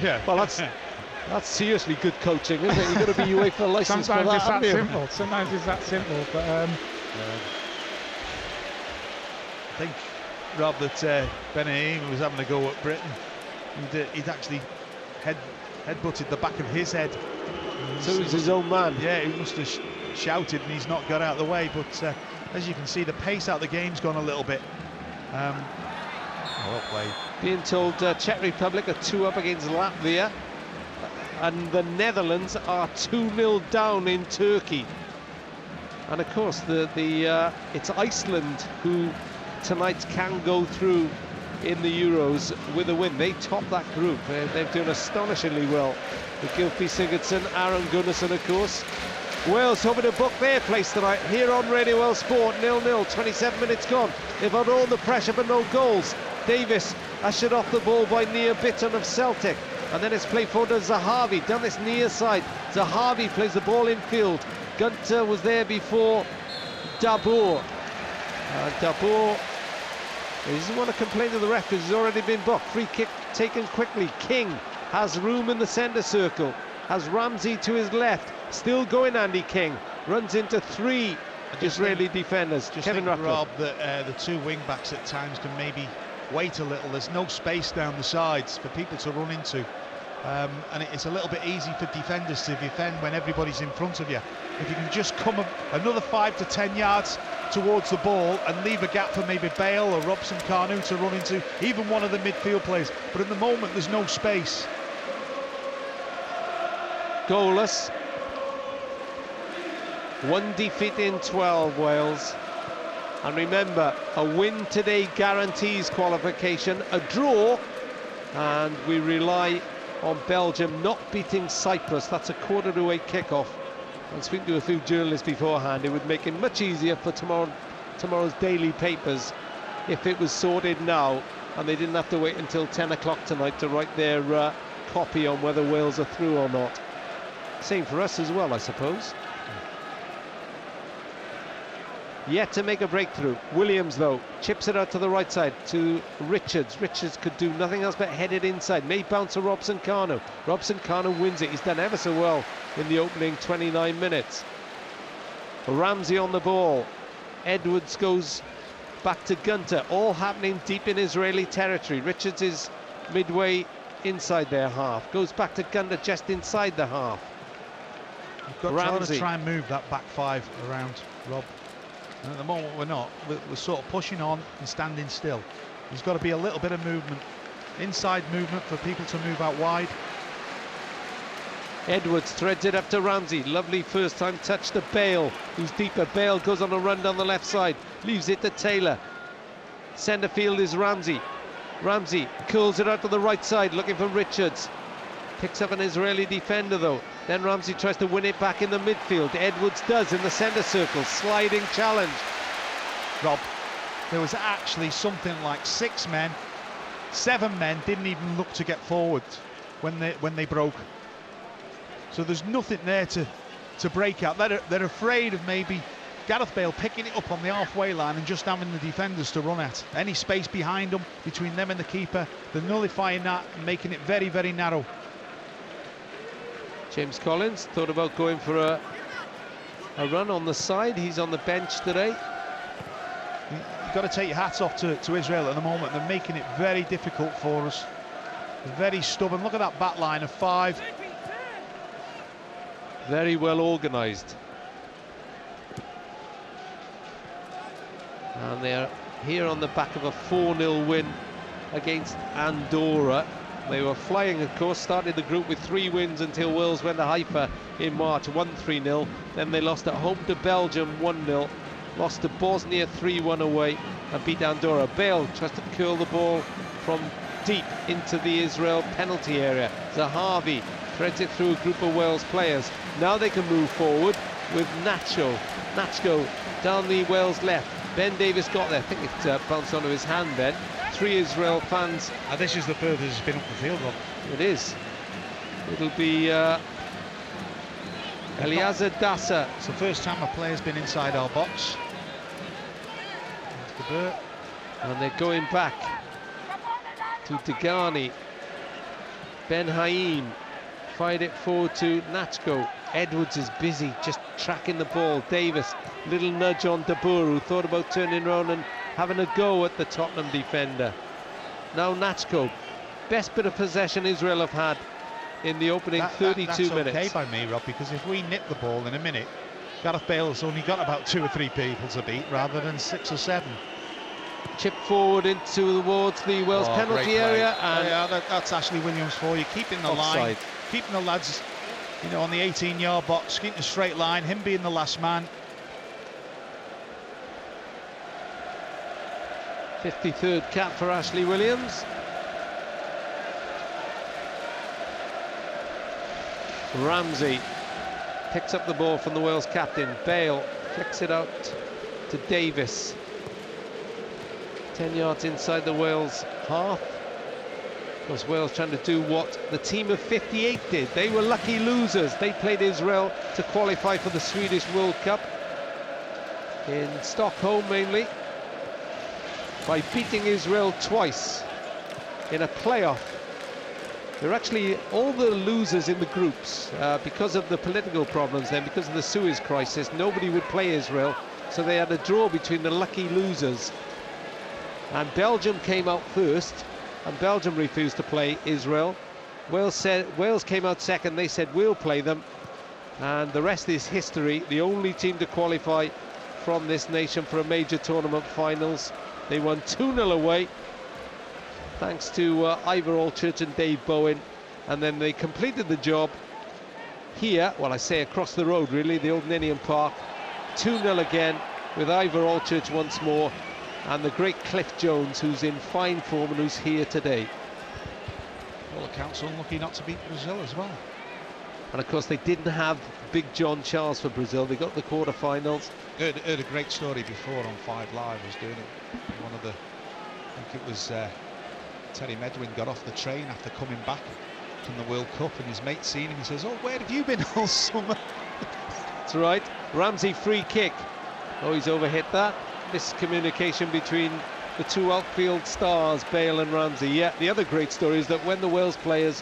J: yeah. Well, that's seriously good coaching, isn't it? You've got to be UEFA licensed for that.
L: Sometimes it's that simple. Sometimes it's that simple, but
K: I think, Rob, that Ben Haim was having a go at Britain. He'd actually headbutted the back of his head.
J: So it was his own man.
K: Yeah, he must have shouted and he's not got out of the way. But as you can see, the pace out of the game's gone a little bit. Well played.
J: Being told Czech Republic are 2 up against Latvia, and the Netherlands are 2-0 down in Turkey. And of course, it's Iceland who tonight can go through in the Euros with a win. They top that group. They've done astonishingly well. With Gylfi Sigurdsson, Aaron Gunnarsson, of course. Wales hoping to book their place tonight here on Radio Wales Sport. 0-0, 27 minutes gone. They've had all the pressure but no goals. Davis ushered off the ball by Nia Bitton of Celtic. And then it's played forward to Zahavi, down this near side. Zahavi plays the ball in field. Gunter was there before Dabour. Dabour, he doesn't want to complain to the ref because he's already been booked. Free kick taken quickly. King has room in the centre circle. Has Ramsey to his left. Still going Andy King. Runs into 3 Israeli defenders. Kevin
K: think,
J: Ratcliffe.
K: Rob, that the 2 wing-backs at times can maybe wait a little. There's no space down the sides for people to run into. And it's a little bit easy for defenders to defend when everybody's in front of you. If you can just come another 5 to 10 yards towards the ball and leave a gap for maybe Bale or Robson-Kanu to run into, even one of the midfield players. But at the moment, there's no space.
J: Goalless. 1 defeat in 12, Wales. And remember, a win today guarantees qualification. A draw, and we rely on Belgium not beating Cyprus. That's a 7:45 kickoff And speaking to a few journalists beforehand, it would make it much easier for tomorrow's daily papers if it was sorted now and they didn't have to wait until 10 o'clock tonight to write their copy on whether Wales are through or not. Same for us as well, I suppose. Yet to make a breakthrough. Williams, though, chips it out to the right side to Richards. Richards could do nothing else but head it inside. May bounce to Robson-Kanu. Robson-Kanu wins it. He's done ever so well in the opening 29 minutes. Ramsey on the ball. Edwards goes back to Gunter. All happening deep in Israeli territory. Richards is midway inside their half. Goes back to Gunter just inside the half.
K: You've got to try and move that back five around, Rob. And at the moment we're not. We're sort of pushing on and standing still. There's got to be a little bit of movement, inside movement for people to move out wide.
J: Edwards threads it up to Ramsey. Lovely first time touch to Bale, who's deeper. Bale goes on a run down the left side, leaves it to Taylor. Centre field is Ramsey. Ramsey curls it out to the right side, looking for Richards. Picks up an Israeli defender though. Then Ramsey tries to win it back in the midfield. Edwards does in the centre circle. Sliding challenge.
K: Rob, there was actually something like 6 men, 7 men didn't even look to get forward when they broke. So there's nothing there to break out. They're afraid of maybe Gareth Bale picking it up on the halfway line and just having the defenders to run at. Any space behind them, between them and the keeper, they're nullifying that and making it very, very narrow.
J: James Collins thought about going for a run on the side. He's on the bench today.
K: You've got to take your hats off to Israel at the moment. They're making it very difficult for us. They're very stubborn. Look at that back line of 5.
J: Very well organised. And they're here on the back of a 4-0 win against Andorra. They were flying, of course, started the group with 3 wins until Wales went to Haifa in March, won 3-0. Then they lost at home to Belgium 1-0, lost to Bosnia 3-1 away and beat Andorra. Bale tries to curl the ball from deep into the Israel penalty area. Zahavi threads it through a group of Wales players. Now they can move forward with Nachko down the Wales left. Ben Davies got there. I think it bounced onto his hand then. 3 Israel fans.
K: This is the furthest it's been up the field, Rob.
J: It is. It'll be Eliezer Dassa.
K: It's the first time a player's been inside our box.
J: And they're going back to Degani. Ben Haim fired it forward to Nachko. Edwards is busy just tracking the ball. Davis, little nudge on Dabur, who thought about turning around and having a go at the Tottenham defender. Now Nachko, best bit of possession Israel have had in the opening 32
K: that's
J: minutes.
K: Okay by me, Rob, because if we nip the ball in a minute, Gareth Bale's only got about 2 or 3 people to beat rather than 6 or 7.
J: Chip forward towards the Wales penalty area, and
K: yeah, that's Ashley Williams for you, keeping the line, keeping the lads, you know, on the 18-yard box, keeping a straight line, him being the last man.
J: 53rd cap for Ashley Williams. Ramsey picks up the ball from the Wales captain. Bale flicks it out to Davis. 10 yards inside the Wales half. Of course, Wales trying to do what the team of 58 did. They were lucky losers. They played Israel to qualify for the Swedish World Cup in Stockholm mainly, by beating Israel twice in a playoff. They're actually all the losers in the groups because of the political problems then, because of the Suez crisis. Nobody would play Israel, so they had a draw between the lucky losers. And Belgium came out first, and Belgium refused to play Israel. Wales came out second. They said we'll play them, and the rest is history. The only team to qualify from this nation for a major tournament finals. They won 2-0 away, thanks to Ivor Allchurch and Dave Bowen, and then they completed the job here, well, I say across the road really, the old Ninian Park. 2-0 again with Ivor Allchurch once more, and the great Cliff Jones, who's in fine form and who's here today.
K: All accounts unlucky not to beat Brazil as well.
J: And of course, they didn't have Big John Charles for Brazil. They got the quarterfinals.
K: Heard a great story before on FAWales. I was doing it. One of the, I think it was Terry Medwin got off the train after coming back from the World Cup, and his mate seen him. He says, "Oh, where have you been all summer?"
J: That's right. Ramsey free kick. Oh, he's overhit that. Miscommunication between the two outfield stars, Bale and Ramsey. Yeah, the other great story is that when the Wales players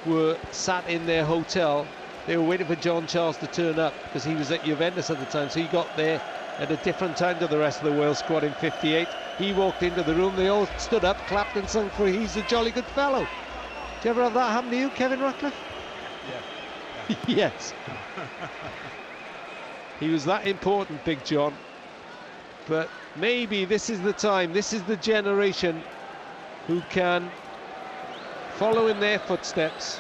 J: were sat in their hotel, they were waiting for John Charles to turn up because he was at Juventus at the time, so he got there at a different time to the rest of the Wales squad in '58. He walked into the room, they all stood up, clapped and sung for "He's a Jolly Good Fellow." Did you ever have that happen to you, Kevin Ratcliffe?
K: Yeah.
J: Yes. He was that important, Big John. But maybe this is the time, this is the generation who can follow in their footsteps.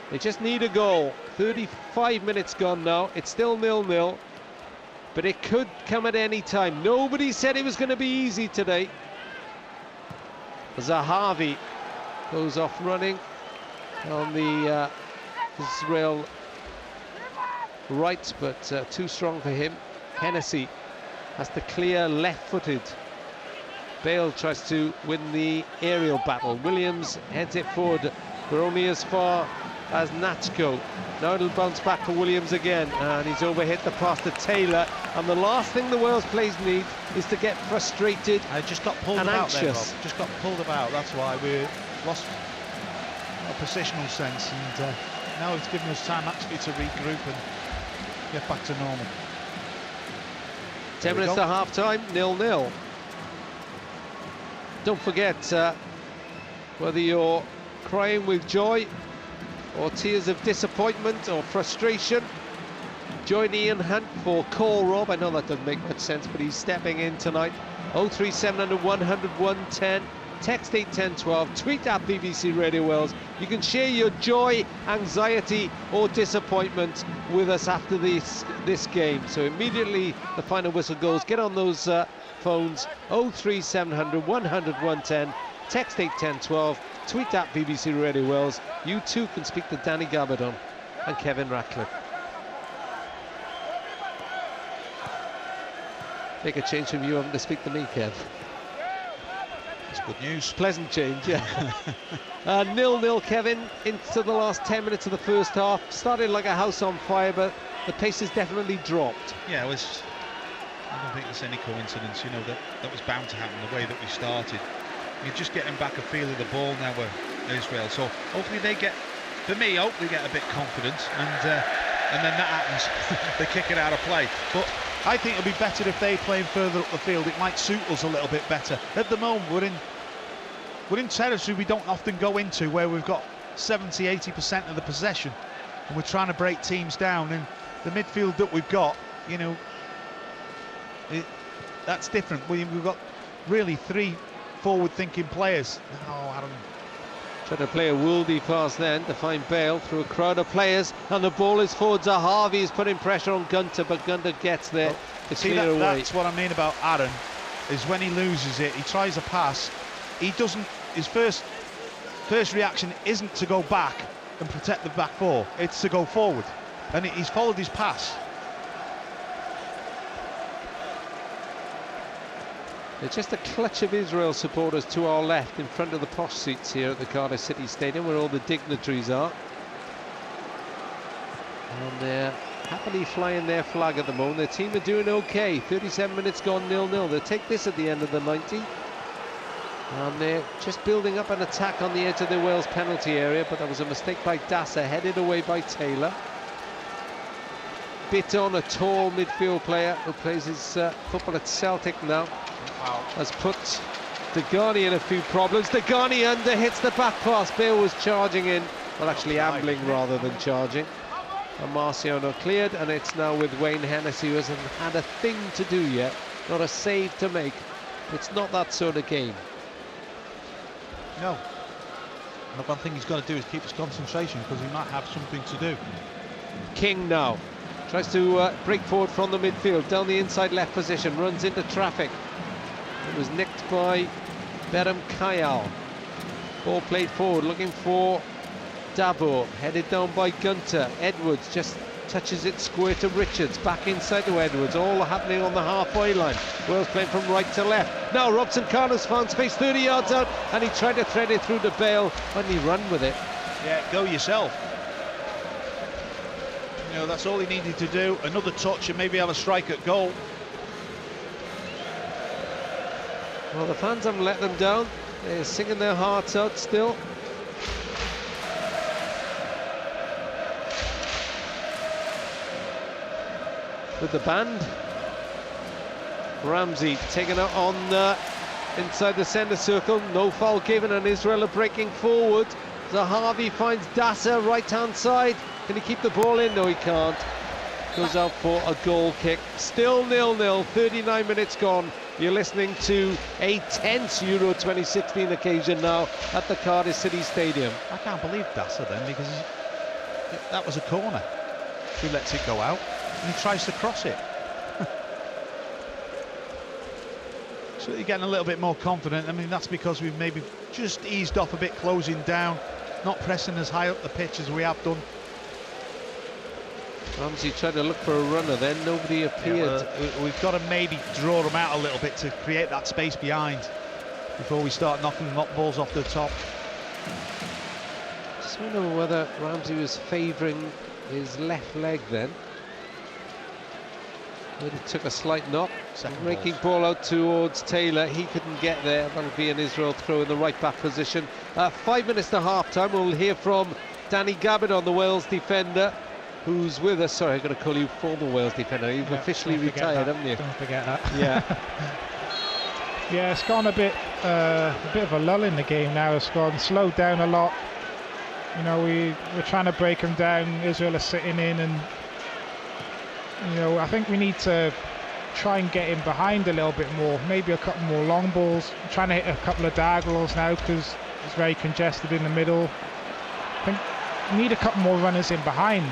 J: They just need a goal. 35 minutes gone now. It's still 0-0, but it could come at any time. Nobody said it was going to be easy today. Zahavi goes off running on the Israel right, but too strong for him. Hennessy has to clear left-footed. Bale tries to win the aerial battle. Williams heads it forward. We're only as far as Natchko. Now it'll bounce back for Williams again, and he's overhit the pass to Taylor. And the last thing the Wales players need is to get frustrated.
K: I just got pulled
J: and
K: about
J: anxious.
K: there, Rob. Just got pulled about. That's why we lost a positional sense, and now it's given us time actually to regroup and get back to normal.
J: 10 minutes to half-time, 0-0. Don't forget, whether you're crying with joy or tears of disappointment or frustration, join Ian Hunt for Call Rob. I know that doesn't make much sense, but he's stepping in tonight. 03700 100 110. Text 81012, tweet at BBC Radio Wales. You can share your joy, anxiety or disappointment with us after this game. So immediately the final whistle goes, get on those phones, 03700 100 110, text 81012, tweet at BBC Radio Wales. You too can speak to Danny Gabardon and Kevin Ratcliffe. Make a change from you having to speak to me, Kev.
K: That's good news.
J: Pleasant change, yeah. 0-0, Kevin, into the last 10 minutes of the first half. Started like a house on fire, but the pace has definitely dropped.
K: Yeah, I don't think there's any coincidence, you know, that was bound to happen the way that we started. You're just getting back a feel of the ball now with Israel, so hopefully they get, for me, hopefully get a bit confident, and then that happens. They kick it out of play. But I think it'll be better if they play further up the field. It might suit us a little bit better. At the moment, we're in territory we don't often go into, where we've got 70-80% of the possession, and we're trying to break teams down. And the midfield that we've got, you know, that's different. We've got really three forward-thinking players. Oh, Adam.
J: Trying to play a worldy pass then to find Bale through a crowd of players, and the ball is forward. Zahavi is putting pressure on Gunter, but Gunter gets there to clear away.
K: That's what I mean about Aaron, is when he loses it, he tries a pass, he doesn't, his first reaction isn't to go back and protect the back four, it's to go forward, and he's followed his pass.
J: It's just a clutch of Israel supporters to our left in front of the posh seats here at the Cardiff City Stadium, where all the dignitaries are. And they're happily flying their flag at the moment. Their team are doing okay. 37 minutes gone, 0-0. They'll take this at the end of the 90. And they're just building up an attack on the edge of the Wales penalty area, but that was a mistake by Dassa, headed away by Taylor. Bitton, a tall midfield player who plays his football at Celtic now, has put Degani in a few problems. Degani under, hits the back pass. Bale was charging in, well, actually ambling rather than charging. And Marciano cleared, and it's now with Wayne Hennessy, who hasn't had a thing to do yet, not a save to make. It's not that sort of game.
K: No. And the one thing he's got to do is keep his concentration, because he might have something to do.
J: King now tries to break forward from the midfield, down the inside left position, runs into traffic. It was nicked by Berham Kayal. Ball played forward, looking for Dabo, headed down by Gunter. Edwards just touches it square to Richards, back inside to Edwards, all happening on the halfway line. Wales playing from right to left. Now Robson Carter's found space 30 yards out, and he tried to thread it through to Bale. Why didn't he run with it?
K: Yeah, go yourself. You know, that's all he needed to do. Another touch and maybe have a strike at goal.
J: Well, the fans haven't let them down. They're singing their hearts out still. With the band, Ramsey taken out on inside the centre circle, no foul given, and Israel are breaking forward. Zahavi finds Dasa right hand side. Can he keep the ball in? No, he can't. Goes out for a goal kick. Still 0-0, 39 minutes gone. You're listening to a tense Euro 2016 occasion now at the Cardiff City Stadium.
K: I can't believe Dasa then, because that was a corner. He lets it go out and he tries to cross it. So you're getting a little bit more confident. I mean, that's because we've maybe just eased off a bit, closing down, not pressing as high up the pitch as we have done.
J: Ramsey tried to look for a runner then, nobody appeared.
K: Yeah, we've got to maybe draw them out a little bit to create that space behind before we start knocking balls off the top.
J: Just wonder whether Ramsey was favouring his left leg then. But he took a slight knock. Raking ball out towards Taylor. He couldn't get there. That'll be an Israel throw in the right back position. 5 minutes to half time. We'll hear from Danny Gabidon, the Wales defender, who's with us. Sorry, I'm going to call you former Wales defender. You've officially retired, haven't you?
L: Don't forget that.
J: Yeah.
L: Yeah, it's gone a bit of a lull in the game now. It's gone slowed down a lot. You know, we're trying to break them down. Israel are sitting in, and you know, I think we need to try and get in behind a little bit more. Maybe a couple more long balls. I'm trying to hit a couple of diagonals now because it's very congested in the middle. I think we need a couple more runners in behind.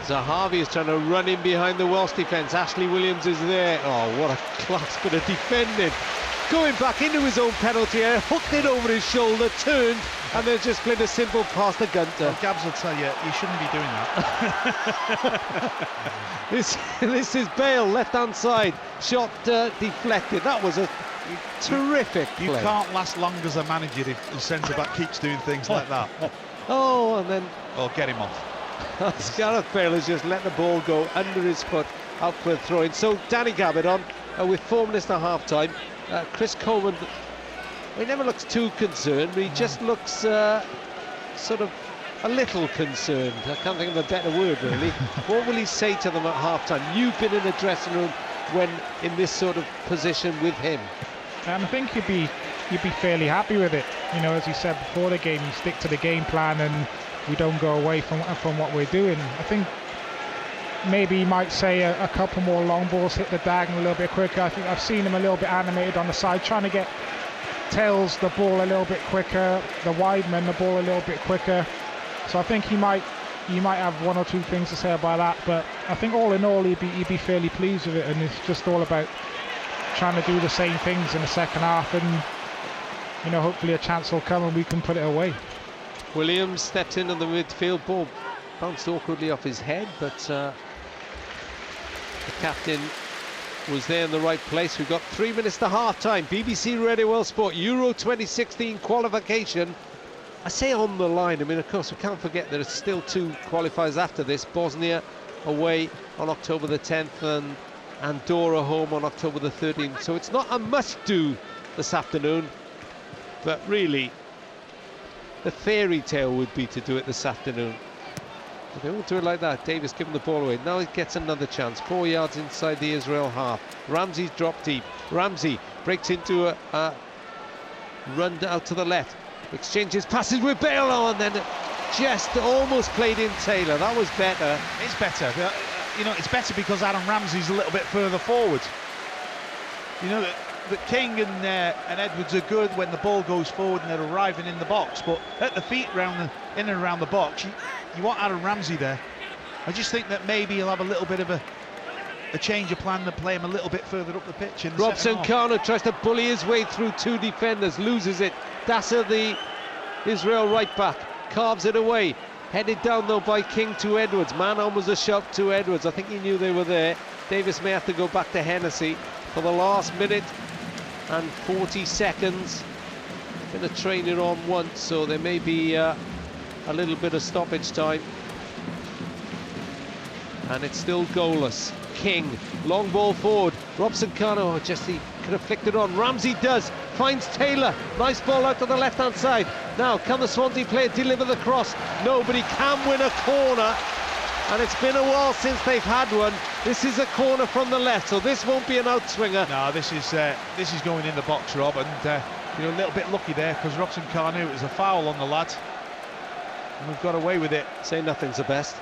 J: Zahavi is trying to run in behind the Welsh defence. Ashley Williams is there. Oh, what a class bit of defending. Going back into his own penalty area, hooked it over his shoulder, turned, and then just played a simple pass to Gunter.
K: Well, Gabs will tell you, you shouldn't be doing that.
J: This is Bale, left-hand side, shot deflected. That was a terrific play.
K: You can't last long as a manager if the centre-back keeps doing things like that.
J: Oh, and then...
K: Oh, get him off.
J: Gareth Bale has just let the ball go under his foot, out for a throw-in. So Danny Gabidon with 4 minutes to half-time. Chris Coleman, he never looks too concerned, but he just looks sort of a little concerned. I can't think of a better word, really. What will he say to them at half-time? You've been in a dressing room when in this sort of position with him.
L: And I think you'd be fairly happy with it. You know, as you said before the game, you stick to the game plan and we don't go away from what we're doing. I think maybe he might say a couple more long balls, hit the diagonal a little bit quicker. I think I've seen him a little bit animated on the side, trying to get Tails the ball a little bit quicker, the wide men the ball a little bit quicker. So I think he might have one or two things to say about that. But I think all in all, he'd be fairly pleased with it, and it's just all about trying to do the same things in the second half, and you know, hopefully a chance will come and we can put it away.
J: Williams stepped in on the midfield, ball bounced awkwardly off his head, but the captain was there in the right place. We've got 3 minutes to half-time. BBC Radio World Sport, Euro 2016 qualification. I say on the line, I mean, of course, we can't forget there's still 2 qualifiers after this. Bosnia away on October the 10th and Andorra home on October the 13th. So it's not a must-do this afternoon, but really, the fairy tale would be to do it this afternoon. But they won't do it like that. Davis giving the ball away. Now he gets another chance. 4 yards inside the Israel half. Ramsey's dropped deep. Ramsey breaks into a run out to the left. Exchanges passes with Bale on, and then just almost played in Taylor. That was better.
K: It's better. You know, it's better because Aaron Ramsey's a little bit further forward. You know, that King and Edwards are good when the ball goes forward and they're arriving in the box, but at the feet in and around the box, you want Aaron Ramsey there. I just think that maybe he'll have a little bit of a change of plan to play him a little bit further up the pitch.
J: Robson Carter tries to bully his way through 2 defenders, loses it. Dasa, the Israel right back, carves it away. Headed down though by King to Edwards. Man on was a shout to Edwards. I think he knew they were there. Davis may have to go back to Hennessy for the last minute and 40 seconds. Been a training on once, so there may be a little bit of stoppage time. And it's still goalless. King, long ball forward. Robson Kano, just he could have flicked it on. Ramsey does, finds Taylor. Nice ball out to the left-hand side. Now, can the Swansea player deliver the cross? No, but he can win a corner. And it's been a while since they've had one. This is a corner from the left, so this won't be an outswinger.
K: No, this is going in the box, Rob, and you know, a little bit lucky there because Robson Kanu, it was a foul on the lad. And we've got away with it.
J: Say nothing's the best.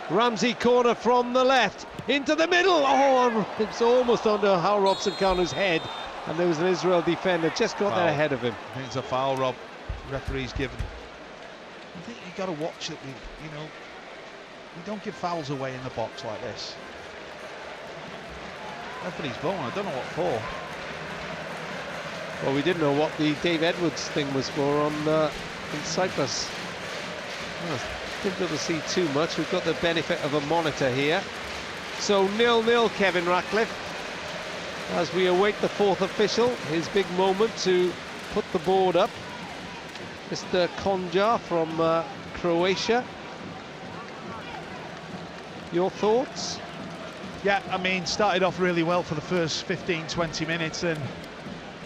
J: Ramsey corner from the left into the middle. Oh, it's almost under Hal Robson Kanu's head, and there was an Israel defender just got there ahead of him.
K: I think it's a foul, Rob. The referee's given. I think you got to watch that. We don't give fouls away in the box like this. Referee's blown. I don't know what for.
J: Well, we didn't know what the Dave Edwards thing was for on in Cyprus. Well, difficult to see too much. We've got the benefit of a monitor here. So 0-0, Kevin Ratcliffe, as we await the fourth official, his big moment to put the board up. Mr. Konja from Croatia. Your thoughts?
K: Yeah, I mean, started off really well for the first 15-20 minutes, and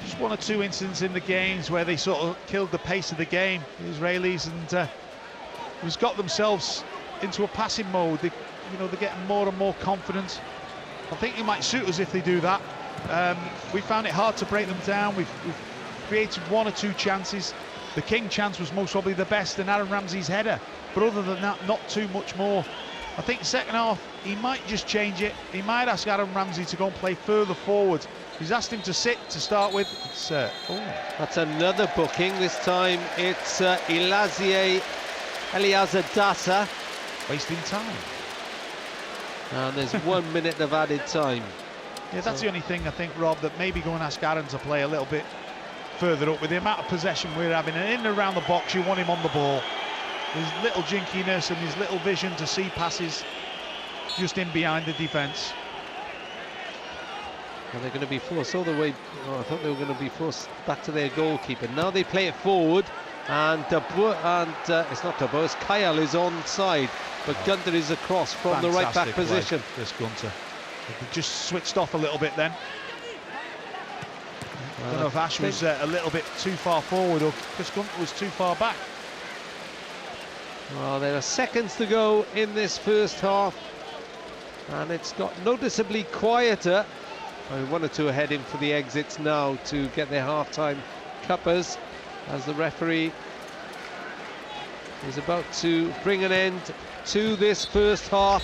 K: just one or two incidents in the games where they sort of killed the pace of the game, the Israelis, and just got themselves into a passing mode. They're getting more and more confident. I think it might suit us if they do that. We found it hard to break them down. We've created one or two chances. The King chance was most probably the best, and Aaron Ramsey's header. But other than that, not too much more. I think second half, he might just change it. He might ask Aaron Ramsey to go and play further forward. He's asked him to sit to start with. It's,
J: that's another booking. This time it's Eliezer Dasa.
K: Wasting time.
J: And there's 1 minute of added time.
K: Yeah, that's the only thing I think, Rob, that maybe go and ask Aaron to play a little bit further up. With the amount of possession we're having, and in and around the box, you want him on the ball. His little jinkiness and his little vision to see passes just in behind the defence.
J: And they're going to be forced all the way. Oh, I thought they were going to be forced back to their goalkeeper. Now they play it forward, and it's not Dabo, it's Kyle is onside, but Gunter is across from the right back position.
K: This Gunter, they just switched off a little bit then. I don't know if Ash was a little bit too far forward, or Chris Gunter was too far back.
J: Well, there are seconds to go in this first half, and it's got noticeably quieter. One or two are heading for the exits now to get their half-time cuppers, as the referee is about to bring an end to this first half.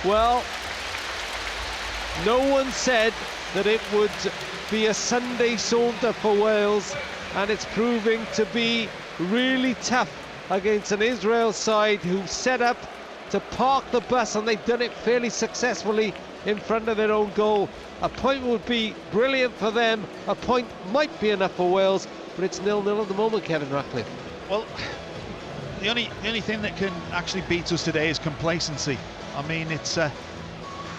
J: Well, no one said that it would be a Sunday saunter for Wales, and it's proving to be really tough against an Israel side who set up to park the bus, and they've done it fairly successfully in front of their own goal. A point would be brilliant for them. A point might be enough for Wales, but it's 0-0 at the moment, Kevin Ratcliffe.
K: Well, the only thing that can actually beat us today is complacency. I mean, it's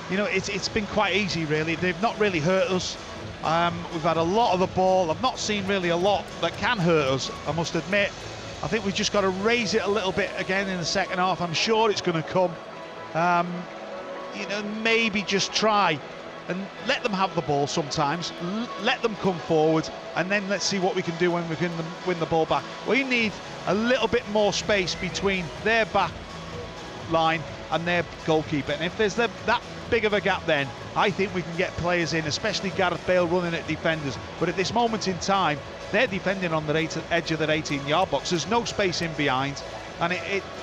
K: it's been quite easy, really. They've not really hurt us. We've had a lot of the ball. I've not seen really a lot that can hurt us, I must admit. I think we've just got to raise it a little bit again in the second half. I'm sure it's going to come. Maybe just try and let them have the ball sometimes. Let them come forward, and then let's see what we can do when we can win the ball back. We need a little bit more space between their back line and their goalkeeper. And if there's that big of a gap, then I think we can get players in, especially Gareth Bale running at defenders. But at this moment in time, they're defending on the edge of their 18-yard box. There's no space in behind, and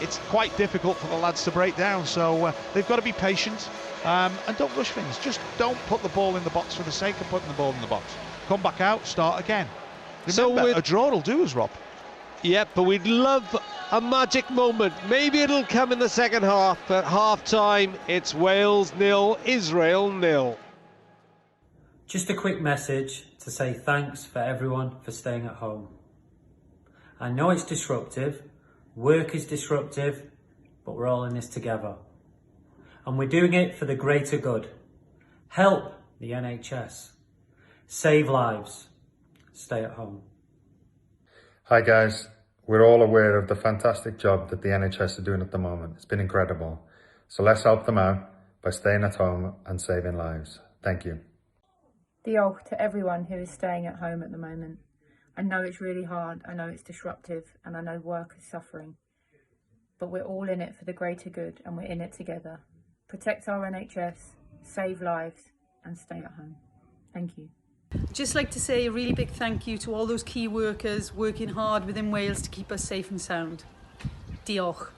K: it's quite difficult for the lads to break down. So they've got to be patient and don't rush things. Just don't put the ball in the box for the sake of putting the ball in the box. Come back out, start again. Remember, a draw will do us, Rob.
J: Yeah, but we'd love a magic moment. Maybe it'll come in the second half. At half-time, it's Wales 0, Israel 0.
A: Just a quick message to say thanks for everyone for staying at home. I know it's disruptive, Work is disruptive, but we're all in this together. And we're doing it for the greater good. Help the NHS. Save lives. Stay at home.
B: Hi guys, we're all aware of the fantastic job that the NHS are doing at the moment. It's been incredible. So let's help them out by staying at home and saving lives. Thank you.
C: Diolch to everyone who is staying at home at the moment. I know it's really hard, I know it's disruptive, and I know work is suffering. But we're all in it for the greater good, and we're in it together. Protect our NHS, save lives, and stay at home. Thank you.
D: Just like to say a really big thank you to all those key workers working hard within Wales to keep us safe and sound. Diolch.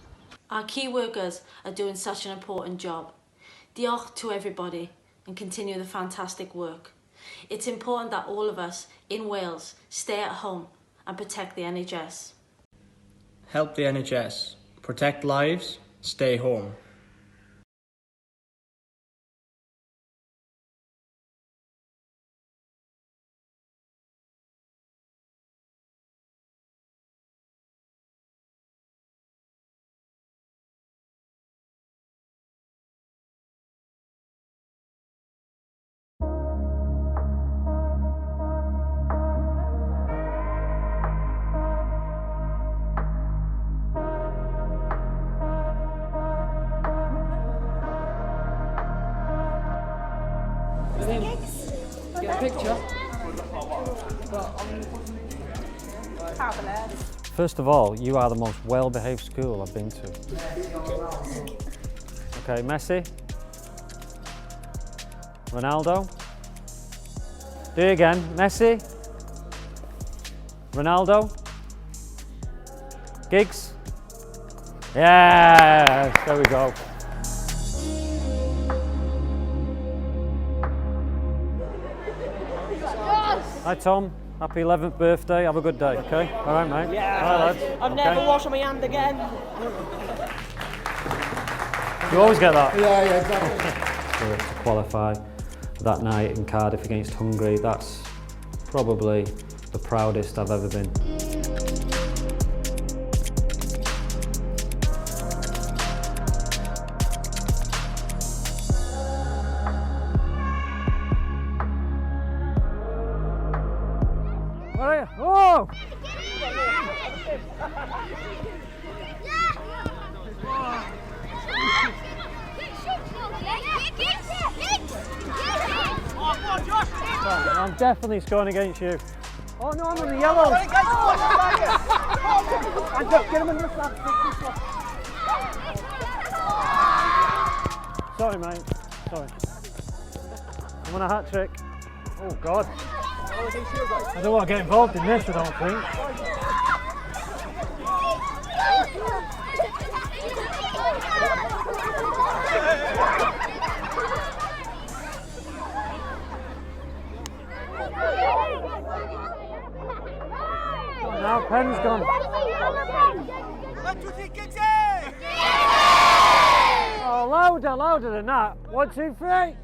E: Our key workers are doing such an important job. Diolch to everybody and continue the fantastic work. It's important that all of us in Wales stay at home and protect the NHS.
F: Help the NHS. Protect lives. Stay home.
M: Get a picture.
A: First of all, you are the most well-behaved school I've been to. Okay, Messi. Ronaldo. Do it again. Messi. Ronaldo. Giggs. Yes, there we go. Hi Tom, happy 11th birthday, have a good day, okay? All right mate?
M: Yeah,
A: all right, lads.
M: I'm
A: Okay.
M: never washing my hand again.
A: You always get that?
M: Yeah, exactly.
A: To qualify that night in Cardiff against Hungary, that's probably the proudest I've ever been. Oh! I'm definitely scoring against you. Oh no, I'm in the yellow. Get him in this one. Sorry, mate. Sorry. I'm on a hat trick. Oh God. I don't want to get involved in this, I don't think. Now pen's gone.
M: 1, 2, 3,
A: Oh, louder than that. 1, 2, 3.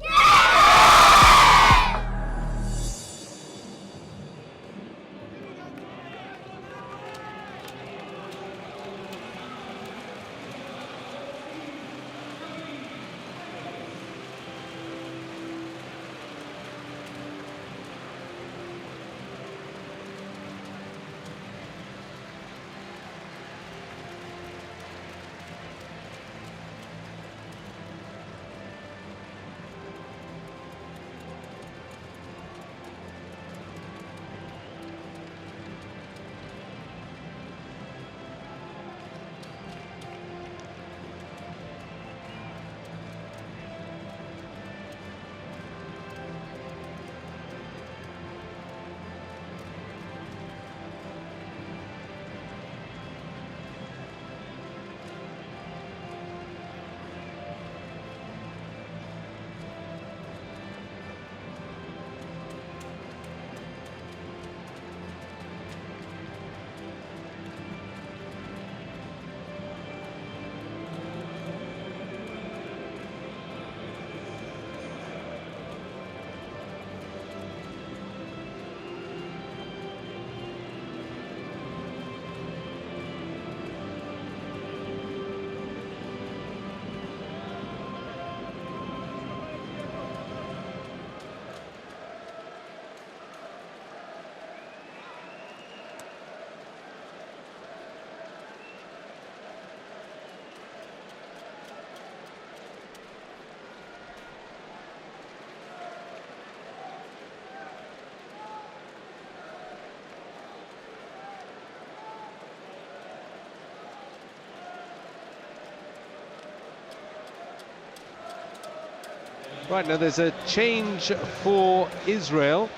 J: Right, now there's a change for Israel.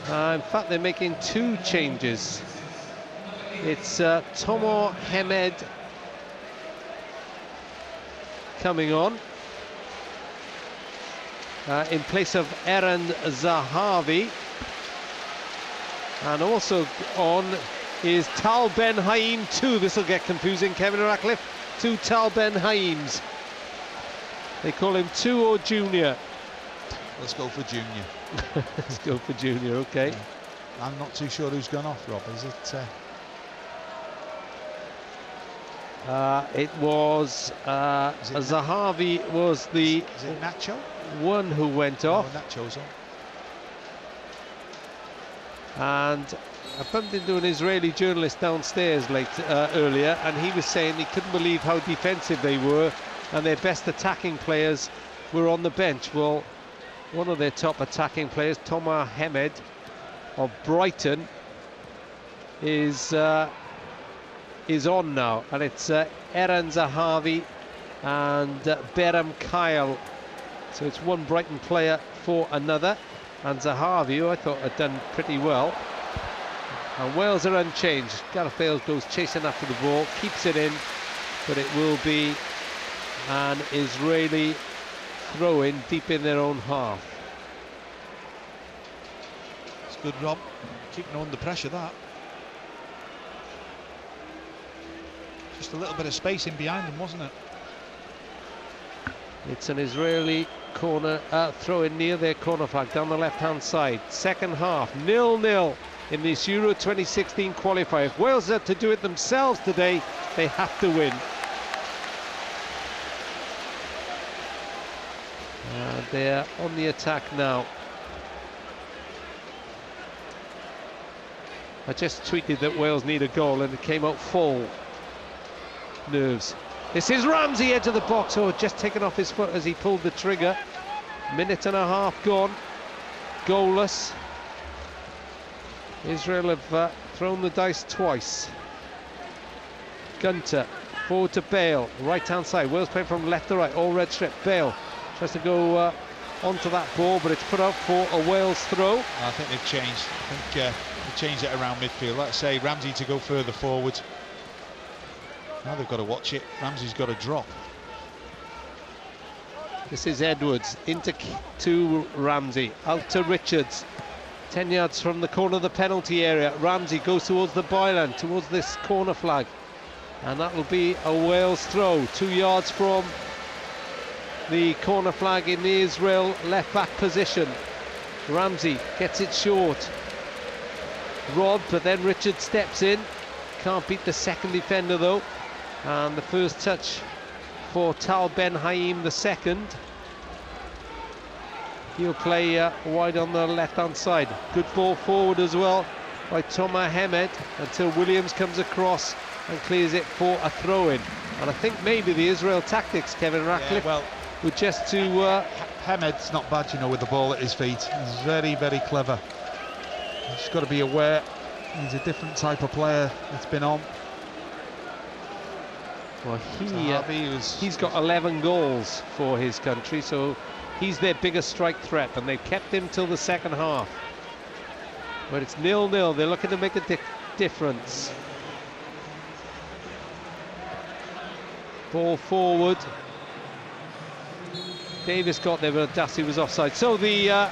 J: In fact, they're making 2 changes. It's Tomo Hemed coming on in place of Eren Zahavi. And also on is Tal Ben Haim 2. This will get confusing, Kevin Ratcliffe. 2 Tal Ben Haims. They call him 2 or Junior.
K: Let's go for Junior.
J: Let's go for Junior, okay.
K: Yeah. I'm not too sure who's gone off, Rob. Is it?
J: It was Zahavi was the
K: Is it Nacho?
J: one who went off.
K: No, Nacho's on.
J: And I bumped into an Israeli journalist downstairs earlier, and he was saying he couldn't believe how defensive they were, and their best attacking players were on the bench. Well, one of their top attacking players, Tomer Hemed of Brighton, is on now, and it's Eren Zahavi and Berham Kyle. So it's one Brighton player for another, and Zahavi, who I thought had done pretty well. And Wales are unchanged. Gareth Bale goes chasing after the ball, keeps it in, but it will be an Israeli throw-in deep in their own half.
K: It's good, Rob. Keeping under pressure, that. Just a little bit of space in behind them, wasn't it?
J: It's an Israeli corner throw-in near their corner flag down the left-hand side. Second half, 0-0 in this Euro 2016 qualifier. If Wales are to do it themselves today, they have to win. They're on the attack now. I just tweeted that Wales need a goal, and it came out full. Nerves. This is Ramsey, edge of the box. Oh, just taken off his foot as he pulled the trigger. Minute and a half gone. Goalless. Israel have thrown the dice twice. Gunter forward to Bale, right hand side. Wales playing from left to right, all red strip. Bale tries to go onto that ball, but it's put up for a Wales throw.
K: I think they've changed. I think they've changed it around midfield. Let's say Ramsey to go further forward. Now they've got to watch it. Ramsey's got to drop.
J: This is Edwards to Ramsey, out to Richards. 10 yards from the corner of the penalty area. Ramsey goes towards the byline, towards this corner flag, and that will be a Wales throw. 2 yards from the corner flag in the Israel left back position. Ramsey gets it short. Robbed, but then Richards steps in. Can't beat the second defender though. And the first touch for Tal Ben Haim, the second. He'll play wide on the left-hand side. Good ball forward as well by Tomer Hemed until Williams comes across and clears it for a throw-in. And I think maybe the Israel tactics, Kevin Ratcliffe, were just to...
K: Hemed's not bad, you know, with the ball at his feet. He's very, very clever. He's just got to be aware he's a different type of player that's been on.
J: Well, he's got 11 goals for his country, so he's their biggest strike threat, and they've kept him till the second half. But it's 0-0. They're looking to make a difference. Ball forward. Davis got there, but Dassi was offside. So the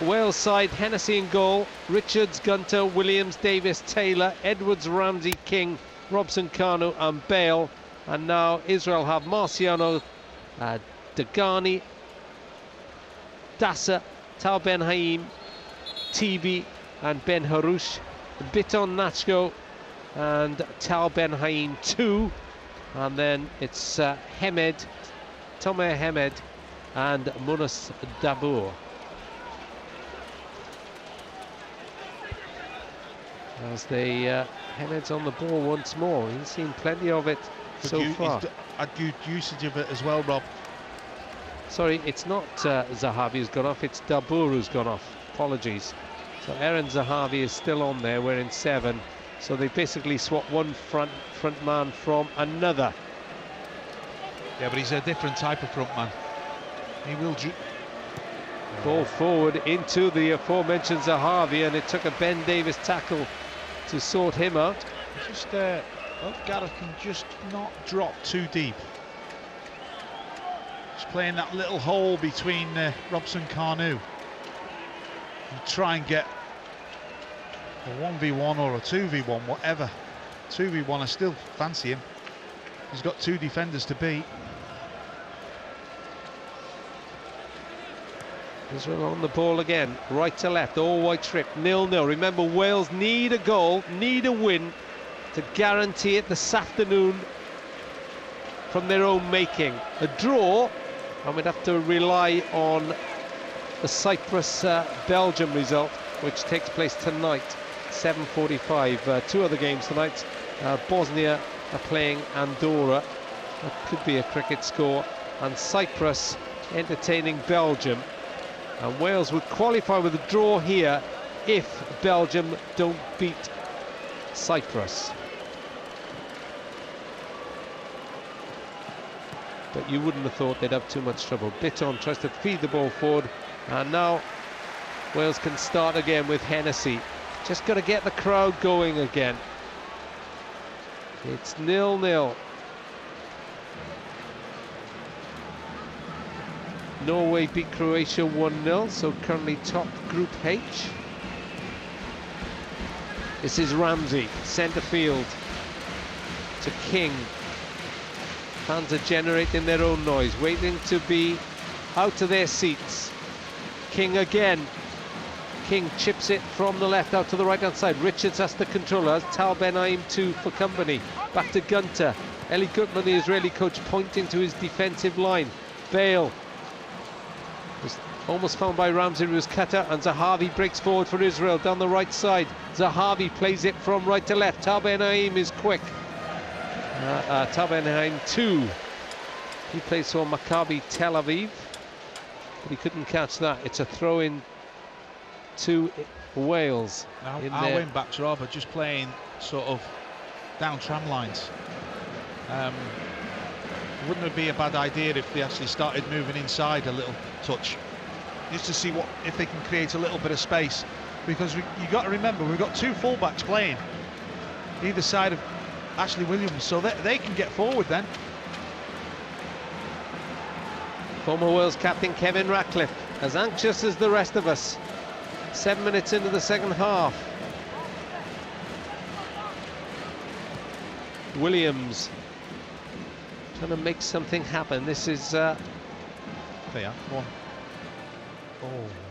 J: Wales side, Hennessy in goal, Richards, Gunter, Williams, Davis, Taylor, Edwards, Ramsey, King, Robson, Kanu and Bale. And now Israel have Marciano, Dagani, Dassa, Tal Ben Haim, Tibi and Ben Harouche, Biton Nachko and Tal Ben Haim 2. And then it's Hemed, Tomer Hemed and Munas Dabour. As they Hemed's on the ball once more. He's seen plenty of it so far.
K: He's had good usage of it as well, Rob.
J: Sorry, it's not Zahavi who's gone off, it's Dabour who's gone off. Apologies. So Eren Zahavi is still on there, we're in 7. So they basically swap one front man from another.
K: Yeah, but he's a different type of front man. He will ball forward into the aforementioned Zahavi, and it took a Ben Davis tackle to sort him out.
J: Just Gareth can just not drop too deep. Just playing that little hole between Robson Kanu. And try and get a 1v1 or a 2v1, whatever. 2v1, I still fancy him. He's got 2 defenders to beat.
K: Israel on the ball again, right to left, all white strip, 0-0. Remember, Wales need a goal, need a win to guarantee it this afternoon from their own making. A draw, and we'd have to rely on the Cyprus-Belgium result, which takes place tonight, 7:45. 2 other games tonight. Bosnia are playing Andorra. That could be a cricket score. And Cyprus entertaining Belgium. And Wales would qualify with a draw here if Belgium don't beat Cyprus. But you wouldn't have thought they'd have too much trouble. Bitton tries to feed the ball forward, and now Wales can start again with Hennessy. Just got to get the crowd going again. It's 0-0. Norway beat Croatia 1-0, so currently top Group H. This is Ramsey, centre field to King. Fans are generating their own noise, waiting to be out of their seats. King again. King chips it from the left out to the right-hand side. Richards has the controller, as Tal Ben-Haim too for company. Back to Gunter. Eli Gutman, the Israeli coach, pointing to his defensive line. Bale was almost found by Ramsey, who was cut out, and Zahavi breaks forward for Israel down the right side. Zahavi plays it from right to left. Tal Ben-Haim is quick. Tal Ben-Haim 2. He plays for Maccabi Tel Aviv, but he couldn't catch that. It's a throw-in to Wales.
J: Now our wing backs, Rob, are just playing sort of down tram lines. Wouldn't it be a bad idea if they actually started moving inside a little touch, just to see if they can create a little bit of space, because you got to remember we've got 2 fullbacks playing either side of Ashley Williams, so they can get forward then.
K: Former Wales captain Kevin Ratcliffe, as anxious as the rest of us. 7 minutes into the second half. Williams trying to make something happen. This is
J: there you are. One.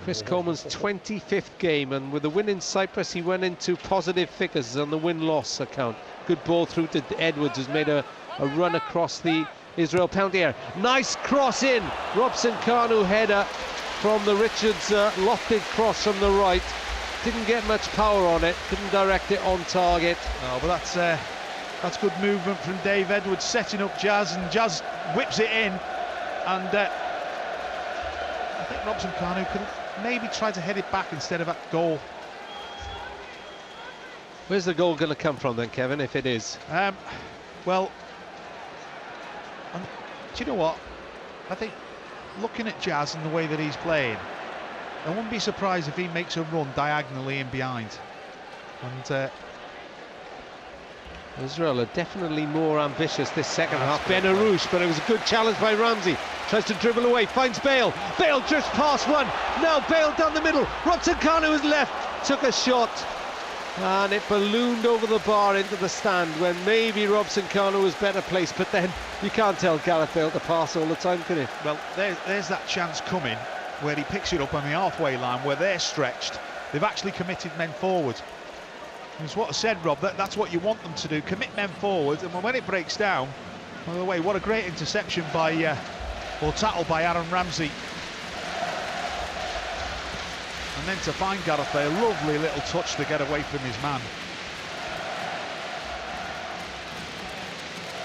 K: Chris Coleman's 25th game, and with the win in Cyprus he went into positive figures on the win-loss account. Good ball through to Edwards, who's made a run across the Israel penalty area. Nice cross in. Robson Kanu header from the Richards lofted cross from the right. Didn't get much power on it, couldn't direct it on target.
J: Oh, but that's good movement from Dave Edwards, setting up Jazz, and Jazz whips it in. And I think Robson Kanu could have maybe tried to head it back instead of at goal.
K: Where's the goal going to come from then, Kevin, if it is?
J: Well, do you know what? I think looking at Jazz and the way that he's playing, I wouldn't be surprised if he makes a run diagonally in behind. And
K: Israel are definitely more ambitious this second half. Ben Arouche, but it was a good challenge by Ramsey. Tries to dribble away, finds Bale. Bale drifts past one. Now Bale down the middle. Robson Kanu is left, took a shot, and it ballooned over the bar into the stand when maybe Robson Kanu was better placed. But then you can't tell Gareth Bale to pass all the time, can you?
J: Well, there's that chance coming where he picks it up on the halfway line where they're stretched. They've actually committed men forward. It's what I said, Rob, that's what you want them to do, commit men forward, and when it breaks down, by the way, what a great interception by, or tackle by Aaron Ramsey. And then to find Gareth Bale, lovely little touch to get away from his man.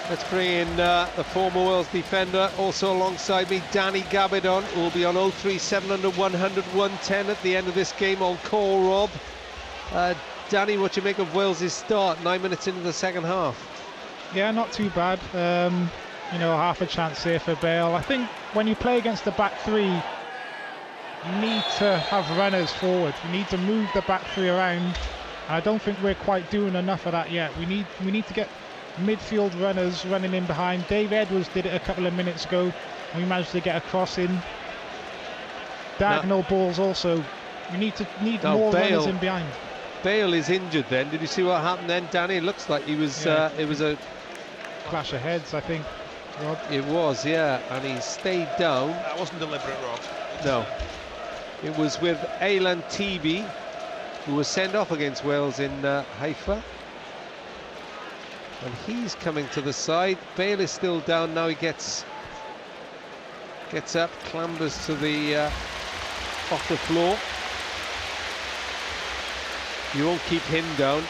K: Let's bring in the former Wales defender, also alongside me, Danny Gabidon, who will be on 03700 100 110 at the end of this game on call, Rob. Danny, what do you make of Wales' start 9 minutes into the second half?
L: Yeah, not too bad. you know, half a chance there for Bale. I think when you play against the back three, you need to have runners forward. You need to move the back three around. And I don't think we're quite doing enough of that yet. We need to get midfield runners running in behind. Dave Edwards did it a couple of minutes ago. We managed to get a cross in. Diagonal balls also. We need more runners in behind.
J: Bale is injured then. Did you see what happened then, Danny? It looks like he was. It was a
L: clash of heads, I think, Rob.
J: It was, yeah, and he stayed down.
K: That wasn't deliberate, Rob.
J: No. It was with Aylan Tibi, who was sent off against Wales in Haifa. And he's coming to the side. Bale is still down now. He gets up, clambers to the off the floor. You won't keep him down.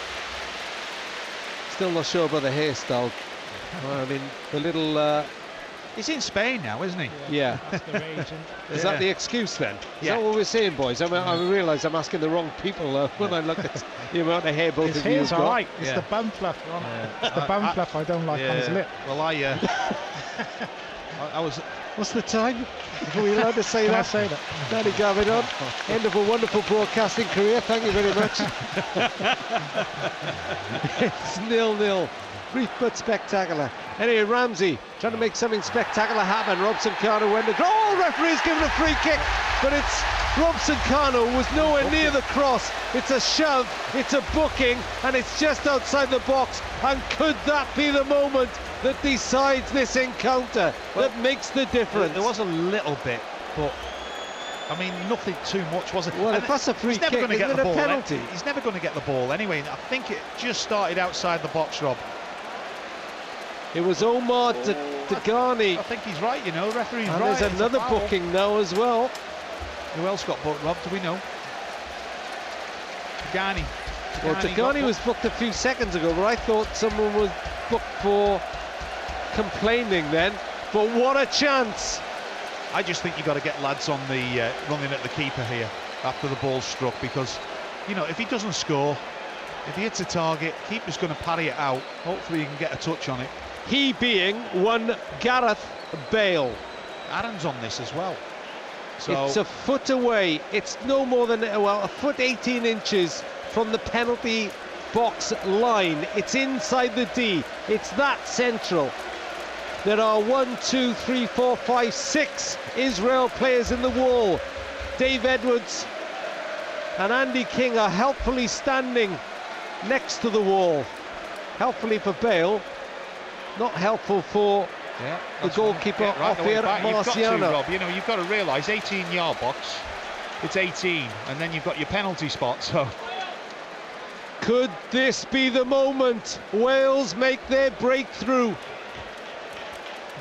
J: Still not sure about the hairstyle. I mean, the little...
K: He's in Spain now, isn't he?
J: Yeah.
L: That's the rage.
J: Is that the excuse then? Is
K: Yeah.
J: that what we're saying, boys? I mean, I realise I'm asking the wrong people when I look at the amount of hair both
L: His
J: of you have
L: hair's
J: got.
L: all right. It's the bum fluff. It's the bum fluff I don't like on his lip.
K: Well, I was...
J: What's the time? Are we allowed to say
L: Can
J: that?
L: I say that?
J: Danny Gavidon, end of a wonderful broadcasting career. Thank you very much. It's 0-0. Brief but spectacular. Anyway, Ramsey trying to make something spectacular happen. Robson Kano went to... Oh, referee's given a free kick, but it's... Robson Kano was nowhere near the cross. It's a shove, it's a booking, and it's just outside the box. And could that be the moment that decides this encounter, that makes the difference?
K: There was a little bit, but I mean, nothing too much, was it?
J: Well, if that's a free
K: he's never
J: kick,
K: going to get
J: isn't
K: the
J: it a
K: ball.
J: penalty?
K: He's never going to get the ball anyway. I think it just started outside the box, Rob.
J: It was Omar Degani.
K: I think he's right, you know, referee's
J: And
K: right.
J: there's another booking now as well.
K: Who else got booked, Rob? Do we know? Degani.
J: Well, Degani was booked a few seconds ago, but I thought someone was booked for complaining then. But what a chance!
K: I just think you've got to get lads on the running at the keeper here after the ball's struck, because, you know, if he doesn't score, if he hits a target, keeper's going to parry it out. Hopefully he can get a touch on it.
J: He being one Gareth Bale.
K: Aaron's on this as well. So
J: It's a foot away. It's no more than, well, a foot 18 inches from the penalty box line. It's inside the D. It's that central. There are 1, 2, 3, 4, 5, 6 Israel players in the wall. Dave Edwards and Andy King are helpfully standing next to the wall. Helpfully for Bale, not helpful for the goalkeeper, Ophir Marciano.
K: Rob, you know, you've got to realise 18-yard box, it's 18, and then you've got your penalty spot, so...
J: Could this be the moment Wales make their breakthrough?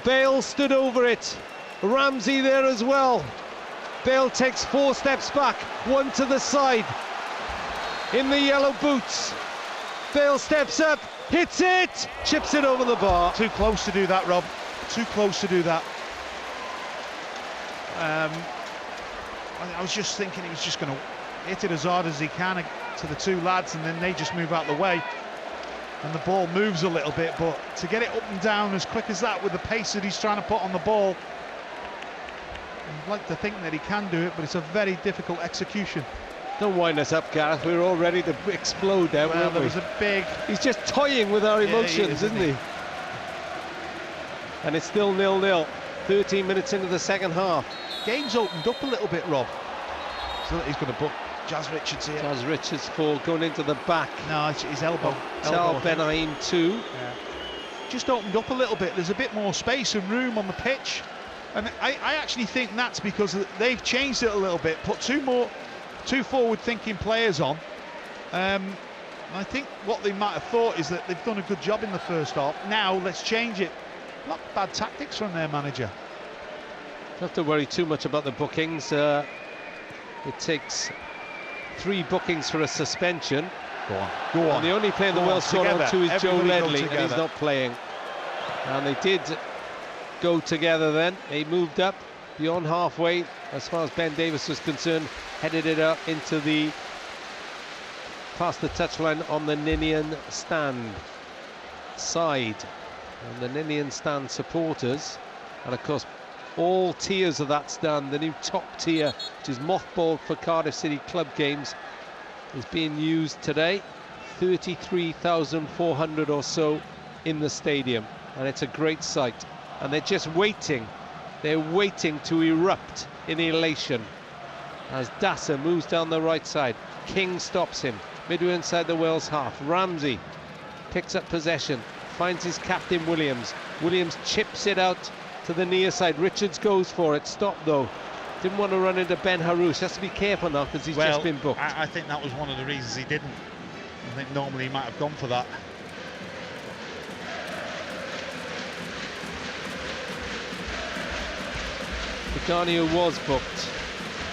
J: Bale stood over it. Ramsey there as well. Bale takes 4 steps back, 1 to the side. In the yellow boots. Bale steps up, hits it, chips it over the bar.
K: Too close to do that, Rob. Too close to do that. I was just thinking he was just going to hit it as hard as he can to the 2 lads, and then they just move out the way. And the ball moves a little bit, but to get it up and down as quick as that with the pace that he's trying to put on the ball, I'd like to think that he can do it, but it's a very difficult execution.
J: Don't wind us up, Gareth. We're all ready to explode there,
K: Well,
J: weren't
K: there
J: we?
K: was a big...
J: He's just toying with our emotions, isn't he? And it's still 0-0. 13 minutes into the second half.
K: Game's opened up a little bit, Rob. So he's going to book Jazz Richards here.
J: Jazz Richards for going into the back.
K: No, it's his elbow.
J: Tal Benaim too.
K: Yeah. Just opened up a little bit. There's a bit more space and room on the pitch. And I actually think that's because they've changed it a little bit, put 2 forward-thinking players on. I think what they might have thought is that they've done a good job in the first half. Now let's change it. Not bad tactics from their manager.
J: Don't have to worry too much about the bookings. It takes 3 bookings for a suspension.
K: Go on, go on.
J: And the only player the Wales scored on to is Joe Ledley, and he's not playing. And they did go together then. They moved up beyond halfway, as far as Ben Davies was concerned, headed it up into the past the touchline on the Ninian stand side. and the Ninian stand supporters, and of course all tiers of that stand. The new top tier, which is mothballed for Cardiff City club games, is being used today. 33,400 or so in the stadium, and it's a great sight, and they're just waiting. They're waiting to erupt in elation as Dassa moves down the right side. King stops him midway inside the Wales half. Ramsey picks up possession, finds his captain Williams. Williams chips it out to the near side. Richards goes for it, stopped though. Didn't want to run into Ben Harouche. Has to be careful now because he's just been booked.
N: I think that was one of the reasons he didn't. I think normally he might have gone for that.
J: Pagano was booked.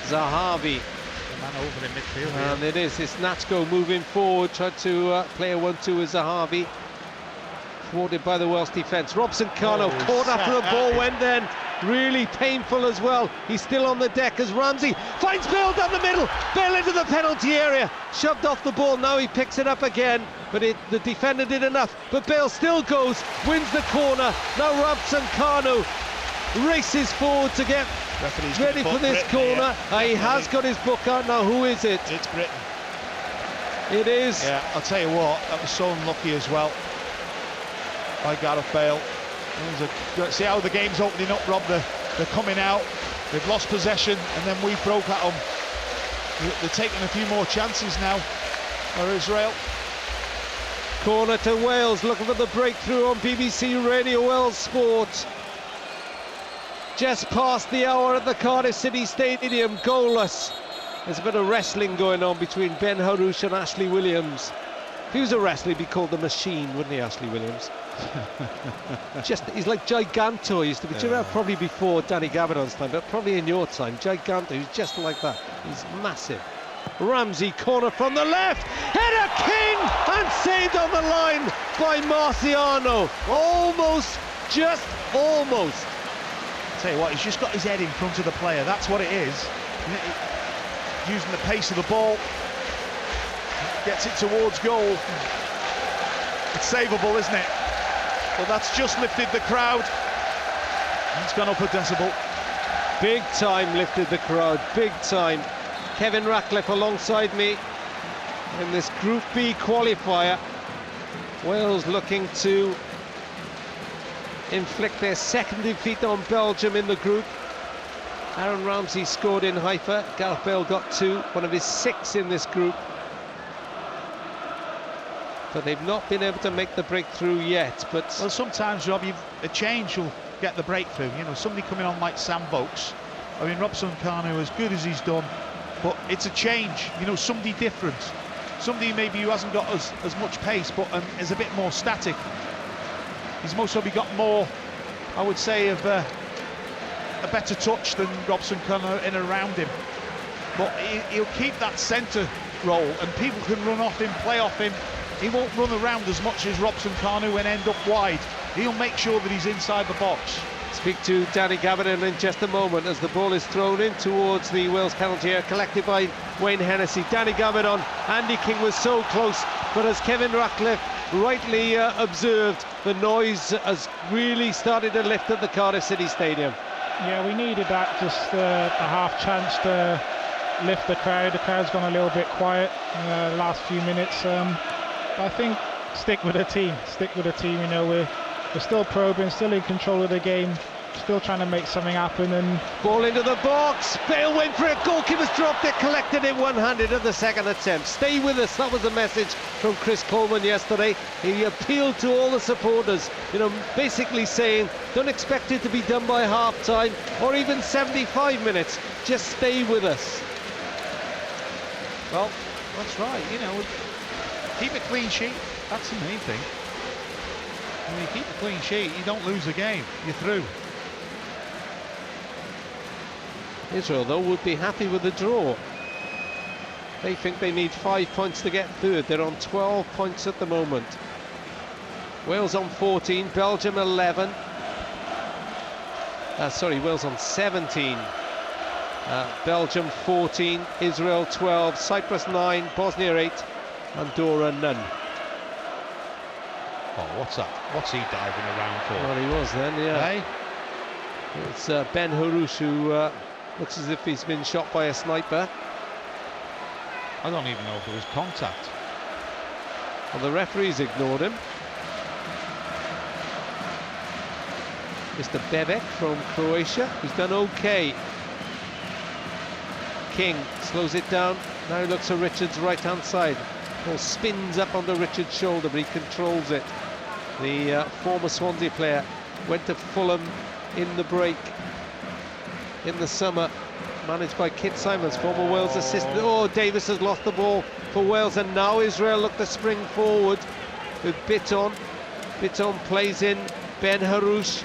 J: Zahavi.
N: The man over in midfield.
J: And it is. It's Natsko moving forward. Tried to play a 1-2 with Zahavi. Thwarted by the Welsh defence. Robson Kano caught after the ball went then. Really painful as well. He's still on the deck as Ramsey finds Bale down the middle. Bale into the penalty area. Shoved off the ball. Now he picks it up again. But the defender did enough. But Bale still goes. Wins the corner. Now Robson Kano races forward to get ready for this corner. He has got his book out now. Who is it?
N: It's Britain.
J: It is.
N: Yeah, I'll tell you what, that was so unlucky as well by Gareth Bale. See how the game's opening up, Rob. They're coming out. They've lost possession, and then we broke at them. They're taking a few more chances now for Israel.
J: Corner to Wales, looking for the breakthrough on BBC Radio Wales Sport. Just past the hour at the Cardiff City Stadium, goalless. There's a bit of wrestling going on between Ben Harouche and Ashley Williams. If he was a wrestler, he'd be called the Machine, wouldn't he, Ashley Williams? He's like Giganto. He used to be, probably before Danny Gavardon's time, but probably in your time. Giganto, he's just like that. He's massive. Ramsey, corner from the left, header King, and saved on the line by Marciano. Almost, just almost.
N: Tell you what, he's just got his head in front of the player. That's what it is. Using the pace of the ball, gets it towards goal. It's savable, isn't it? But that's just lifted the crowd. It's gone up a decibel.
J: Big time lifted the crowd, big time. Kevin Ratcliffe alongside me in this Group B qualifier. Wales looking to inflict their second defeat on Belgium in the group. Aaron Ramsey scored in Haifa. Gareth Bale got 2, one of his 6 in this group. But they've not been able to make the breakthrough yet. But
N: well, sometimes, Rob, a change will get the breakthrough. You know, somebody coming on like Sam Vokes. I mean, Robson Kanu, as good as he's done, but it's a change. You know, somebody different, somebody maybe who hasn't got as much pace, but is a bit more static. He's most probably got more, I would say, of a better touch than Robson Kanu in and around him. But he'll keep that centre role, and people can run off him, play off him. He won't run around as much as Robson Kanu and end up wide. He'll make sure that he's inside the box.
J: Speak to Danny Gavin in just a moment as the ball is thrown in towards the Wales penalty area, collected by Wayne Hennessy. Danny Gavin on. Andy King was so close, but as Kevin Ratcliffe rightly observed, the noise has really started to lift at the Cardiff City Stadium.
L: Yeah, we needed that, just a half chance to lift the crowd. The crowd's gone a little bit quiet in the last few minutes. I think stick with the team. You know, we're still probing, still in control of the game, still trying to make something happen. And
J: ball into the box. Bale went for it. Goalkeeper's dropped it, collected it one-handed at the second attempt. Stay with us. That was the message from Chris Coleman yesterday. He appealed to all the supporters, you know, basically saying, don't expect it to be done by half-time or even 75 minutes. Just stay with us.
N: Well, that's right. You know, keep a clean sheet. That's the main thing. When you keep a clean sheet, you don't lose a game. You're through.
J: Israel, though, would be happy with the draw. They think they need 5 points to get third. They're on 12 points at the moment. Wales on 14, Belgium 11. Wales on 17. Belgium 14, Israel 12, Cyprus 9, Bosnia 8, Andorra none.
N: Oh, what's that? What's he diving around for?
J: Well, he was then, yeah.
N: Hey?
J: It's Ben Harouche who looks as if he's been shot by a sniper.
N: I don't even know if there was contact.
J: Well, the referees ignored him. Mr. Bebek from Croatia, who's done okay. King slows it down. Now he looks at Richards' right-hand side. Ball spins up onto Richards' shoulder, but he controls it. The former Swansea player went to Fulham in the break in the summer, managed by Kit Simons, former Wales assistant. Oh, Davis has lost the ball for Wales, and now Israel look to spring forward with Bitton. Bitton plays in Ben Harouche.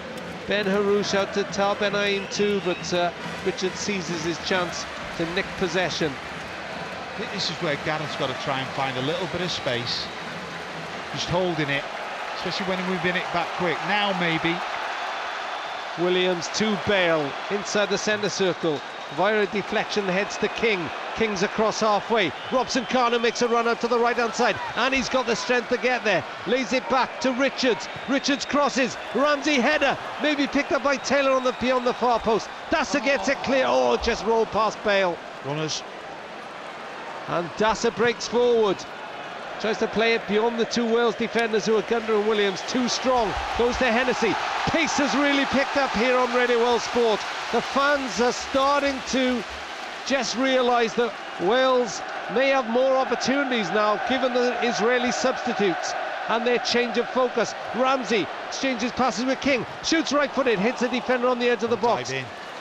J: Ben Harouche out to Tal Ben Haim too, but Richard seizes his chance to nick possession.
N: I think this is where Gareth's got to try and find a little bit of space. Just holding it, especially when we win it back quick. Now maybe.
J: Williams to Bale, inside the centre circle. Via a deflection, heads to King. King's across halfway. Robson-Kanu makes a run out to the right-hand side, and he's got the strength to get there. Lays it back to Richards. Richards crosses. Ramsey header, maybe picked up by Taylor on beyond the far post. Dassa gets it clear. Oh, just rolled past Bale.
N: Runners.
J: And Dassa breaks forward. Tries to play it beyond the two Wales defenders who are Gunda and Williams. Too strong. Goes to Hennessy. Pace has really picked up here on Radio Wales Sport. The fans are starting to just realise that Wales may have more opportunities now, given the Israeli substitutes and their change of focus. Ramsey exchanges passes with King. Shoots right-footed. Hits the defender on the edge of the box.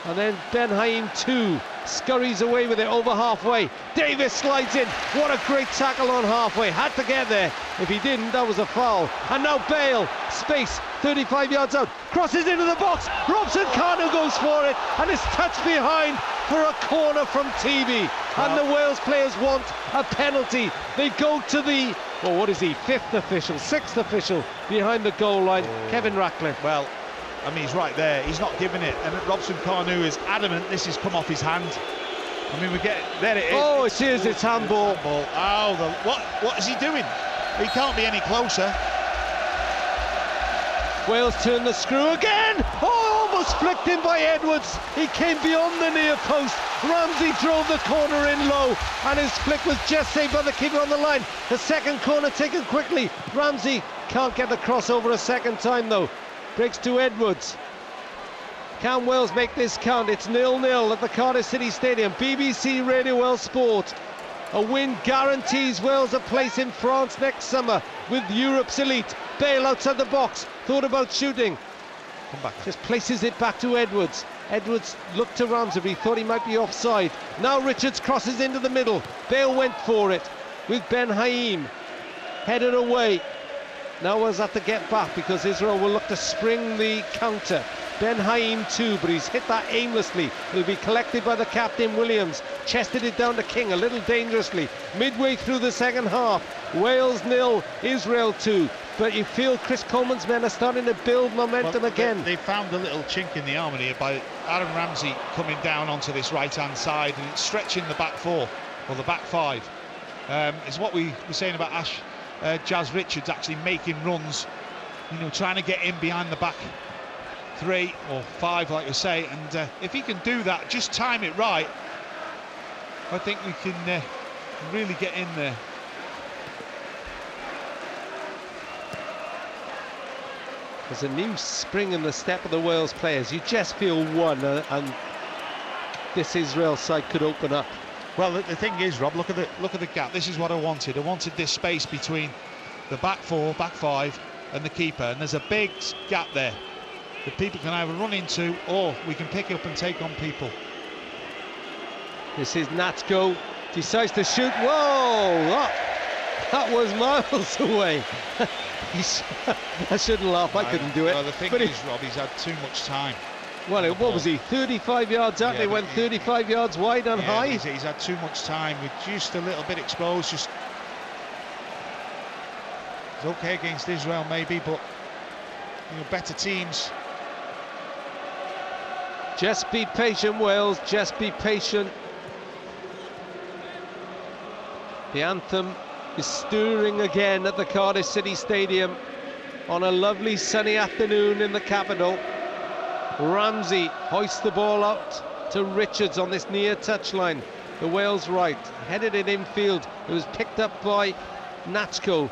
J: And then Ben Haim too scurries away with it over halfway. Davis slides in. What a great tackle on halfway. Had to get there. If he didn't, that was a foul. And now Bale, space, 35 yards out, crosses into the box. Robson-Kanu goes for it, and it's touched behind for a corner from TV. And the Wales players want a penalty. They go to the, well, what is he, fifth official, sixth official behind the goal line, Kevin Ratcliffe.
N: Well, I mean, he's right there. He's not giving it, and Robson-Kanu is adamant this has come off his hand. I mean, we get there. It is.
J: Oh, it is. It's handball.
N: Oh, what is he doing? He can't be any closer.
J: Wales turn the screw again. Oh, almost flicked in by Edwards. He came beyond the near post. Ramsey drove the corner in low, and his flick was just saved by the keeper on the line. The second corner taken quickly. Ramsey can't get the crossover a second time though. Breaks to Edwards. Can Wales make this count? It's 0-0 at the Cardiff City Stadium. BBC Radio Wales Sport. A win guarantees Wales a place in France next summer with Europe's elite. Bale outside the box, thought about shooting.
N: Come back.
J: Just places it back to Edwards. Edwards looked to Ramsey, he thought he might be offside. Now Richards crosses into the middle. Bale went for it with Ben Haim. Headed away. Now Wales have to get back because Israel will look to spring the counter. Ben Haim too, but he's hit that aimlessly. It'll be collected by the captain Williams. Chested it down to King a little dangerously. Midway through the second half, Wales 0, Israel 2. But you feel Chris Coleman's men are starting to build momentum again.
N: They found a little chink in the armour here by Aaron Ramsey coming down onto this right-hand side, and it's stretching the back four, or the back five. It's what we were saying about Jazz Richards actually making runs, you know, trying to get in behind the back 3 or 5, like you say, and if he can do that, just time it right, I think we can really get in there.
J: There's a new spring in the step of the Wales players. You just feel one, and this Israel side could open up.
N: Well, the thing is, Rob, look at the gap. This is what I wanted. I wanted this space between the back 4, back 5, and the keeper, and there's a big gap there that people can either run into, or we can pick up and take on people.
J: This is Natko, decides to shoot. Whoa! That was miles away. I shouldn't laugh, I couldn't do it.
N: Well, the thing is, Rob, he's had too much time.
J: Well, what was he, 35 yards out? They went 35 yards wide and high.
N: He's had too much time, with just a little bit exposed. Just it's okay against Israel, maybe, but you know, better teams.
J: Just be patient, Wales. Just be patient. The anthem is stirring again at the Cardiff City Stadium. on a lovely sunny afternoon in the capital. Ramsey hoists the ball out to Richards on this near touchline. The Wales right, headed it infield. It was picked up by Natchko.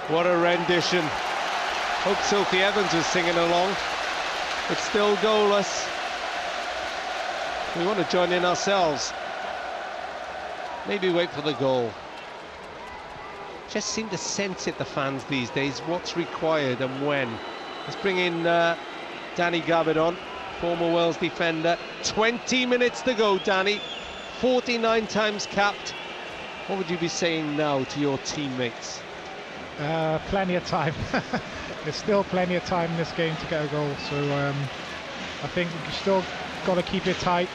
J: What a rendition. Hope Sophie Evans was singing along, but still goalless. We want to join in ourselves. Maybe wait for the goal. Just seem to sense it, the fans these days, what's required and when. Let's bring in Danny Gabidon, former Wales defender. 20 minutes to go, Danny. 49 times capped. What would you be saying now to your teammates?
L: Plenty of time. There's still plenty of time in this game to get a goal, so I think we've still got to keep it tight.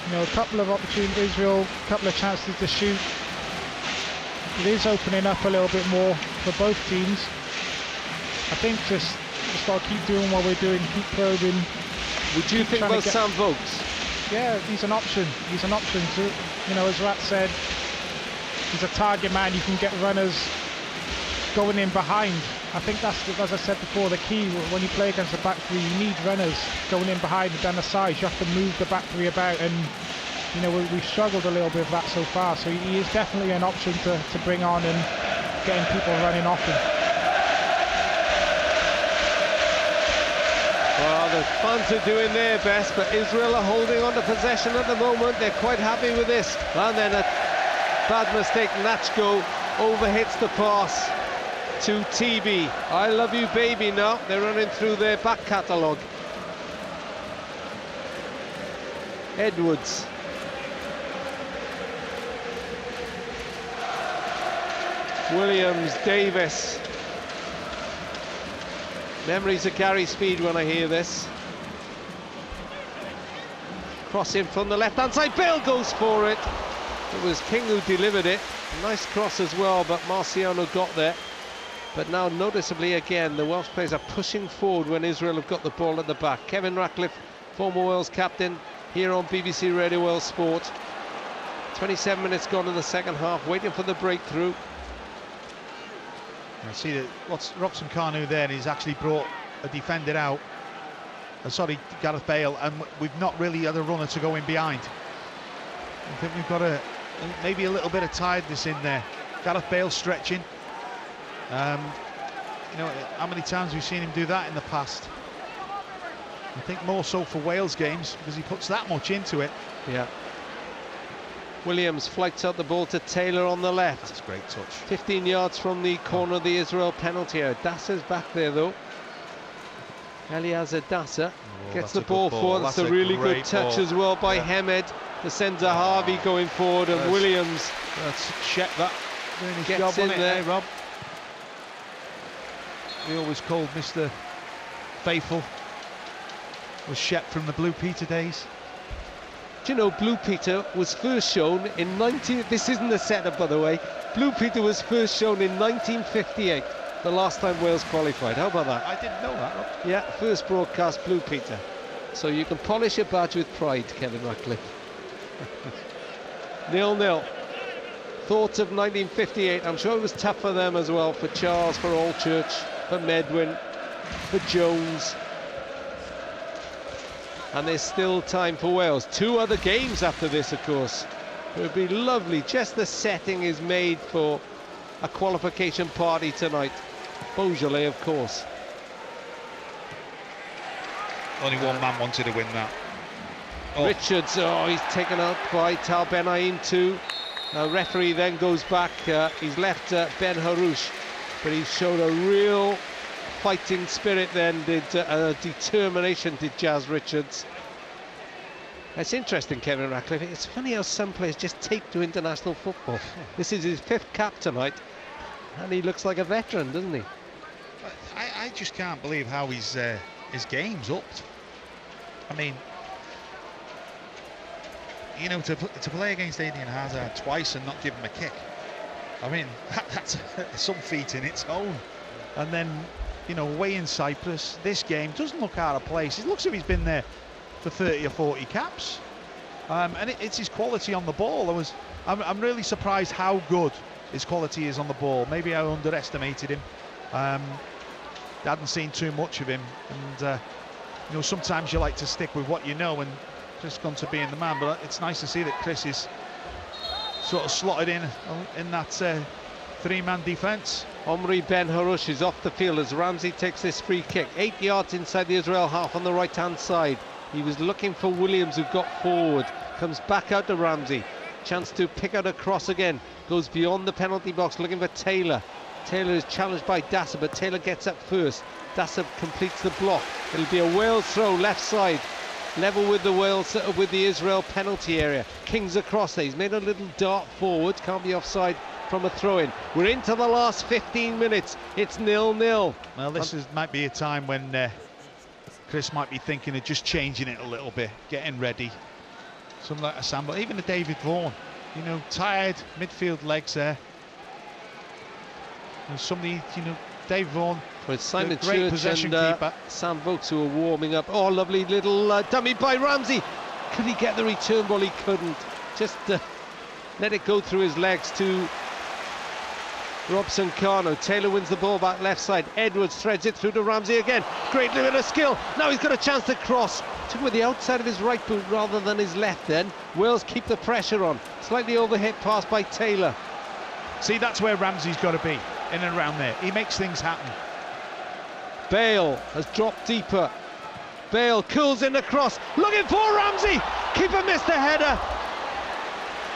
L: You know, a couple of opportunities, Israel, a couple of chances to shoot. It is opening up a little bit more for both teams. I think just got to keep doing what we're doing, keep probing.
J: Would you think about Sam Vokes?
L: Yeah, he's an option. He's an option too. You know, as Rat said, he's a target man. You can get runners going in behind. I think that's, as I said before, the key when you play against the back three. You need runners going in behind and down the sides. You have to move the back three about, and you know we've struggled a little bit with that so far. So he is definitely an option to bring on and getting people running off him.
J: Well, the fans are doing their best, but Israel are holding on to possession at the moment. They're quite happy with this. And then a bad mistake. Natchko overhits the pass to TB. I love you, baby. Now they're running through their back catalogue. Edwards. Williams, Davis. Memories of Gary Speed when I hear this. Cross in from the left-hand side. Bale goes for it. It was King who delivered it. Nice cross as well, but Marciano got there. But now, noticeably again, the Welsh players are pushing forward when Israel have got the ball at the back. Kevin Ratcliffe, former Wales captain, here on BBC Radio Wales Sport. 27 minutes gone in the second half, waiting for the breakthrough.
N: I see that what's Robson Kanu there, and he's actually brought a defender out. Sorry, Gareth Bale, and we've not really had a runner to go in behind. I think we've got maybe a little bit of tiredness in there. Gareth Bale stretching. You know, how many times we've seen him do that in the past? I think more so for Wales games, because he puts that much into it.
J: Yeah. Williams flights out the ball to Taylor on the left.
N: That's a great touch.
J: 15 yards from the corner of the Israel penalty area. Dasser's back there though. Eliezer Dasser gets the ball forward. That's a really good touch as well by Hemed to send Zahavi going forward, and Williams.
N: That's Shep that doing his
J: gets
N: job
J: in
N: on
J: there.
N: it, Rob. We always called Mr. Faithful was Shep from the Blue Peter days.
J: Do you know Blue Peter was first shown in this isn't the setup, by the way. Blue Peter was first shown in 1958, the last time Wales qualified. How about that?
N: I didn't know that, Rob.
J: Yeah, first broadcast Blue Peter. So you can polish your badge with pride, Kevin Ratcliffe. 0-0. Thoughts of 1958. I'm sure it was tough for them as well, for Charles, for Allchurch, for Medwin, for Jones. And there's still time for Wales. 2 other games after this, of course. It would be lovely. Just the setting is made for a qualification party tonight. Beaujolais, of course.
N: Only one man wanted to win that.
J: Richards, he's taken out by Tal Ben-Aim too. Referee then goes back. He's left Ben Harouche, but he showed a real fighting spirit then, determination did Jazz Richards. It's interesting, Kevin Ratcliffe. It's funny how some players just take to international football. This is his 5th cap tonight, and he looks like a veteran, doesn't he?
N: I just can't believe how his game's upped. I mean, you know, to play against Eden Hazard twice and not give him a kick, I mean, that's some feat in its own. And then, you know, away in Cyprus, this game doesn't look out of place. It looks as if he's been there for 30 or 40 caps. And it's his quality on the ball. I'm really surprised how good his quality is on the ball. Maybe I underestimated him. I hadn't seen too much of him. And, you know, sometimes you like to stick with what you know, and Chris gone to being the man. But it's nice to see that Chris is sort of slotted in that three-man defence.
J: Omri Ben Harouche is off the field as Ramsey takes this free kick. 8 yards inside the Israel half on the right-hand side. He was looking for Williams, who got forward. Comes back out to Ramsey. Chance to pick out a cross again. Goes beyond the penalty box, looking for Taylor. Taylor is challenged by Dassa, but Taylor gets up first. Dassa completes the block. It'll be a Wales throw, left side. Level with the Wales, with the Israel penalty area. King's across there. He's made a little dart forward. Can't be offside from a throw-in. We're into the last 15 minutes. It's 0-0.
N: Well, this might be a time when Chris might be thinking of just changing it a little bit, getting ready. Something like a Sambo, even a David Vaughan. You know, tired midfield legs there. And somebody, you know, Dave Vaughan.
J: With Simon
N: great
J: Church
N: possession
J: and
N: keeper.
J: Sam Vokes who are warming up. Oh, lovely little dummy by Ramsey. Could he get the return ball? He couldn't. Just let it go through his legs to Robson Kano. Taylor wins the ball back left side. Edwards threads it through to Ramsey again. Great bit of skill. Now he's got a chance to cross. Took with the outside of his right boot rather than his left then. Wales keep the pressure on. Slightly overhit pass by Taylor.
N: See, that's where Ramsey's got to be, in and around there. He makes things happen.
J: Bale has dropped deeper. Bale curls in the cross, looking for Ramsey. Keeper missed the header.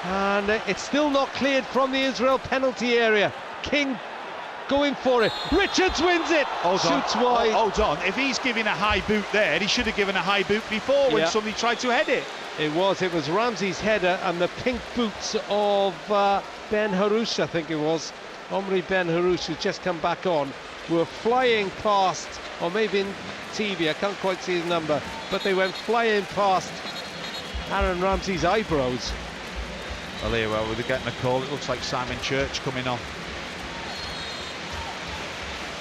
J: And it's still not cleared from the Israel penalty area. King going for it. Richards wins it. Shoots wide.
N: Hold on. If he's giving a high boot there, he should have given a high boot before when somebody tried to head it.
J: It was Ramsey's header, and the pink boots of Ben Harouche, I think it was. Omri Ben Harouche, who's just come back on, were flying past, or maybe in TV, I can't quite see his number, but they went flying past Aaron Ramsey's eyebrows.
N: Well, here, well, we're getting a call. It looks like Simon Church coming on.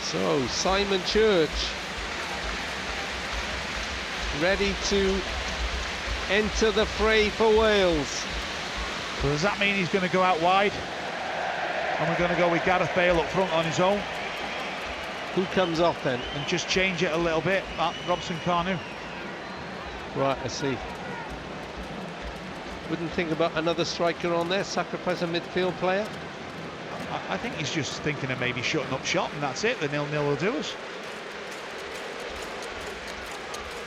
J: So, Simon Church ready to enter the fray for Wales.
N: So does that mean he's going to go out wide? And we're going to go with Gareth Bale up front on his own?
J: Who comes off then?
N: And just change it a little bit, Robson Kanu.
J: Right, I see. Wouldn't think about another striker on there, sacrifice a midfield player.
N: I think he's just thinking of maybe shutting up shop, and that's it. The 0-0 will do us.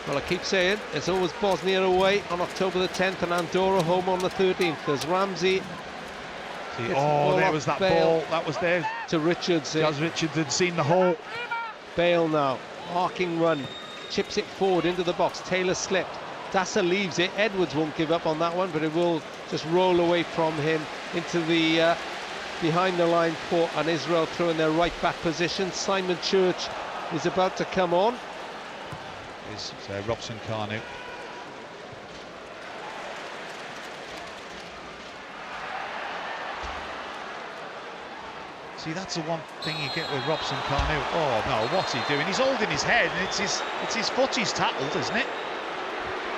J: Well, I keep saying, it's always Bosnia away on October the 10th and Andorra home on the 13th. There's Ramsey.
N: Oh, there was that
J: Bale.
N: ball. That was there.
J: To Richards.
N: As Richards had seen the hole.
J: Bale now, arcing run. Chips it forward into the box. Taylor slipped. Dassa leaves it. Edwards won't give up on that one, but it will just roll away from him into the behind the line for an Israel throw in their right back position. Simon Church is about to come on.
N: Is Robson Kanu. See, that's the one thing you get with Robson Kanu. Oh no, what's he doing? He's holding his head, and it's his foot he's tackled, isn't it?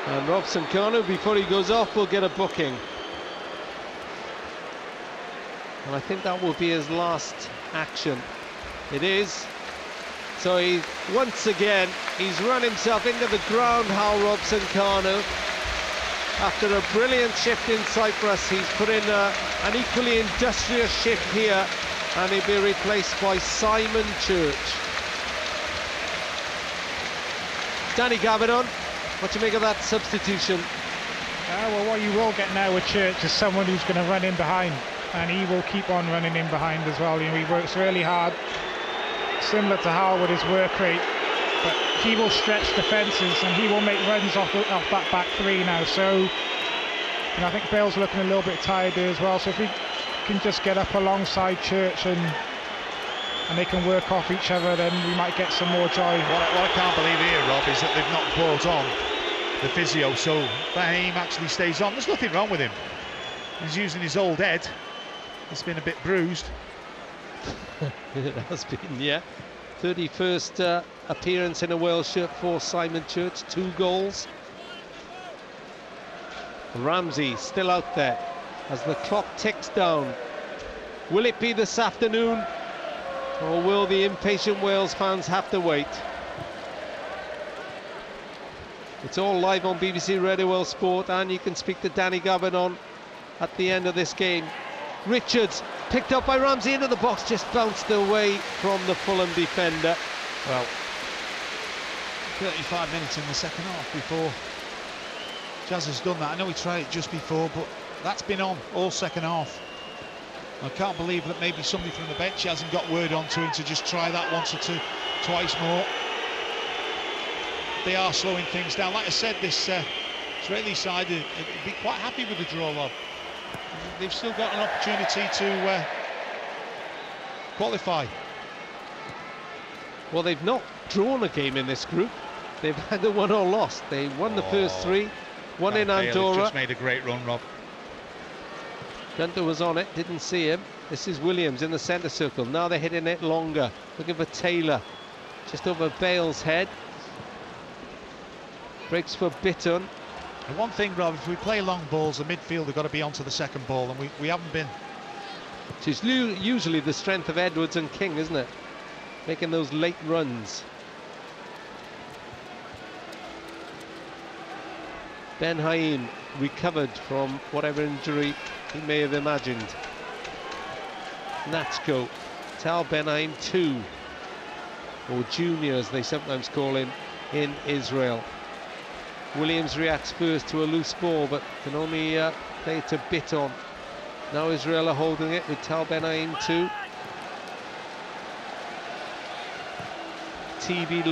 J: And Robson Kanu, before he goes off, will get a booking. And I think that will be his last action. It is. So he, once again, he's run himself into the ground, Hal Robson Kanu. After a brilliant shift in Cyprus, he's put in an equally industrious shift here, and he'll be replaced by Simon Church. Danny Gavinon, what do you make of that substitution?
L: Well, what you will get now with Church is someone who's going to run in behind, and he will keep on running in behind as well. You know, he works really hard, similar to Hal with his work rate, but he will stretch defences and he will make runs off that back three now. So, you know, I think Bale's looking a little bit tired there as well. So if he can just get up alongside Church and they can work off each other, then we might get some more joy.
N: What I can't believe here, Rob, is that they've not brought on the physio, so Bahim actually stays on. There's nothing wrong with him. He's using his old head. It's been a bit bruised.
J: It has been, yeah. 31st appearance in a Wales shirt for Simon Church, 2 goals. Ramsey still out there as the clock ticks down. Will it be this afternoon, or will the impatient Wales fans have to wait? It's all live on BBC Radio Wales Sport, and you can speak to Danny Gabanon at the end of this game. Richards picked up by Ramsey into the box, just bounced away from the Fulham defender.
N: Well, 35 minutes in the second half before Jazz has done that. I know he tried it just before, but that's been on all second half. I can't believe that maybe somebody from the bench hasn't got word onto him to just try that once or twice more. They are slowing things down. Like I said, this Israeli side would be quite happy with the draw, Rob. They've still got an opportunity to qualify.
J: Well, they've not drawn a game in this group. They've either won or lost. They won the first 3, one in Andorra.
N: Just made a great run, Rob.
J: Gunter was on it, didn't see him. This is Williams in the centre circle. Now they're hitting it longer. Looking for Taylor. Just over Bale's head. Breaks for Bitton.
N: And one thing, Rob, if we play long balls, the midfield have got to be onto the second ball, and we haven't been.
J: Which is usually the strength of Edwards and King, isn't it? Making those late runs. Ben Haim recovered from whatever injury he may have imagined. Natsko, Tal Ben Haim 2, or Junior as they sometimes call him in Israel. Williams reacts first to a loose ball, but can only play it to Bitton. Now Israel are holding it with Tal Ben Haim 2. TV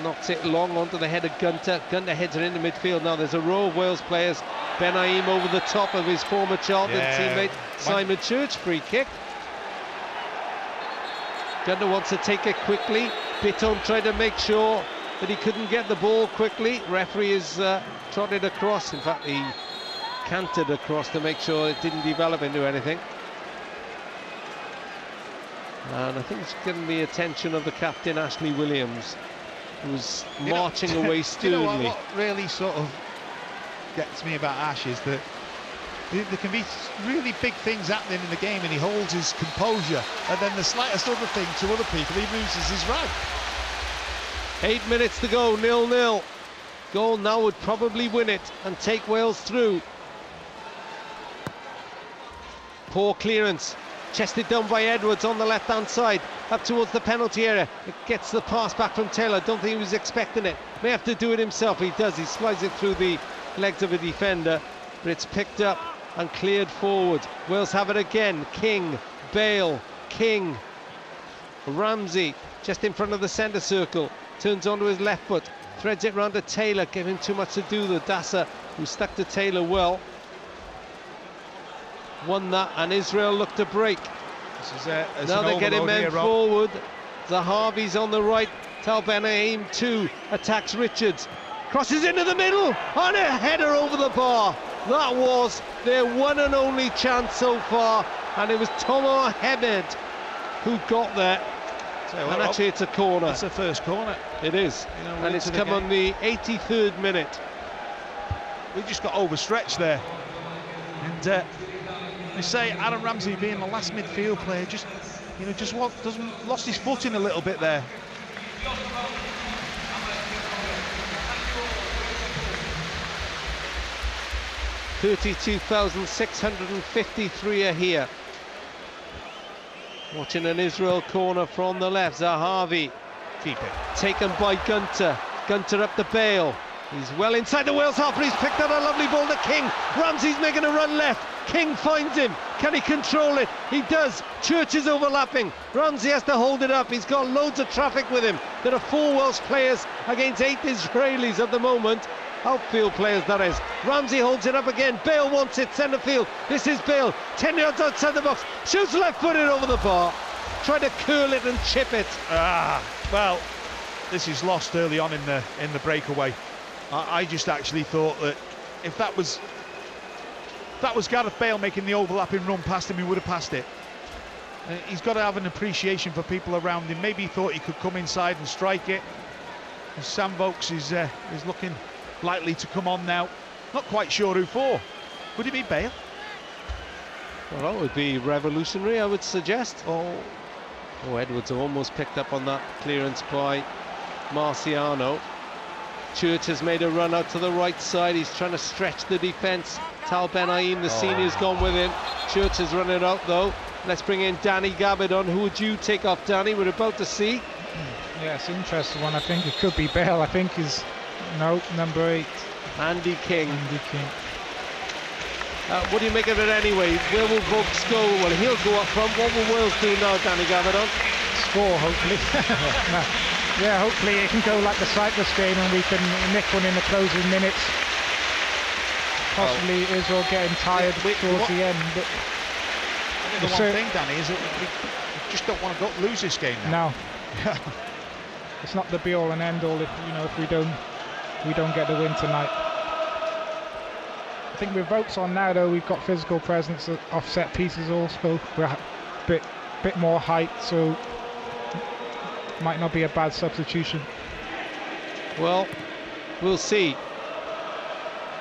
J: knocks it long onto the head of Gunter. Gunter heads it into midfield. Now there's a row of Wales players. Ben Haim over the top of his former Charlton teammate Simon Church. Free kick. Gunter wants to take it quickly. Bitton tried to make sure that he couldn't get the ball quickly. Referee is trotted across. In fact, he cantered across to make sure it didn't develop into anything. And I think it's given the attention of the captain, Ashley Williams, who's marching away sternly.
N: You know what really sort of gets me about Ash is that there can be really big things happening in the game and he holds his composure, and then the slightest other thing to other people, he loses his rag.
J: 8 minutes to go, 0-0. Goal now would probably win it and take Wales through. Poor clearance. Chested down by Edwards on the left-hand side, up towards the penalty area. It gets the pass back from Taylor. Don't think he was expecting it. May have to do it himself. He does. He slides it through the legs of a defender, but it's picked up and cleared forward. Wales have it again. King, Bale, King, Ramsey, just in front of the centre circle. Turns onto his left foot, threads it round to Taylor. Gave him too much to do. The Dassa, who stuck to Taylor well, won that, and Israel looked to break. Now they're getting men forward. Zahavi's on the right. Tal Ben Haim 2 attacks Richards, crosses into the middle, on a header over the bar. That was their one and only chance so far, and it was Tomo Hemed who got there. And actually it's a corner.
N: It's the first corner.
J: It is, and it's come on the 83rd minute.
N: We just got overstretched there, and you say Aaron Ramsey being the last midfield player, lost his footing a little bit there.
J: $32,653 are here. Watching an Israel corner from the left. Zahavi, keep it. Taken by Gunter. Gunter up the Bale. He's well inside the Wales half, but he's picked out a lovely ball to King. Ramsey's making a run left. King finds him. Can he control it? He does. Church is overlapping. Ramsey has to hold it up. He's got loads of traffic with him. There are 4 Welsh players against 8 Israelis at the moment. Outfield players, that is. Ramsey holds it up again. Bale wants it, centre field. This is Bale, 10 yards outside the box. Shoots left-footed over the bar. Try to curl it and chip it.
N: Well, this is lost early on in the breakaway. I just actually thought that if that was Gareth Bale making the overlapping run past him, he would have passed it. He's got to have an appreciation for people around him. Maybe he thought he could come inside and strike it. And Sam Vokes is looking likely to come on now. Not quite sure who for. Could it be Bale?
J: Well, that would be revolutionary, I would suggest. Oh, Edwards almost picked up on that clearance by Marciano. Church has made a run out to the right side. He's trying to stretch the defence. Tal Ben-Haim, the senior's gone with him. Church is running out though. Let's bring in Danny Gabardon. Who would you take off, Danny? We're about to see.
L: Yeah, it's an interesting one. I think it could be Bale. I think he's number 8.
J: Andy King.
L: Andy King.
J: What do you make of it anyway? Where will Vokes go? Well, he'll go up front. What will Wales do now, Danny Gabardon?
L: Score, hopefully. Yeah, hopefully it can go like the Cyprus game and we can nick one in the closing minutes. Possibly Israel getting tired towards the end. But
N: the one thing, Danny, is that we just don't want to lose this game now.
L: No. It's not the be all and end all if we don't get the win tonight. I think with Vokes on now though, we've got physical presence at offset pieces also. We're a bit more height, so might not be a bad substitution.
J: Well, we'll see.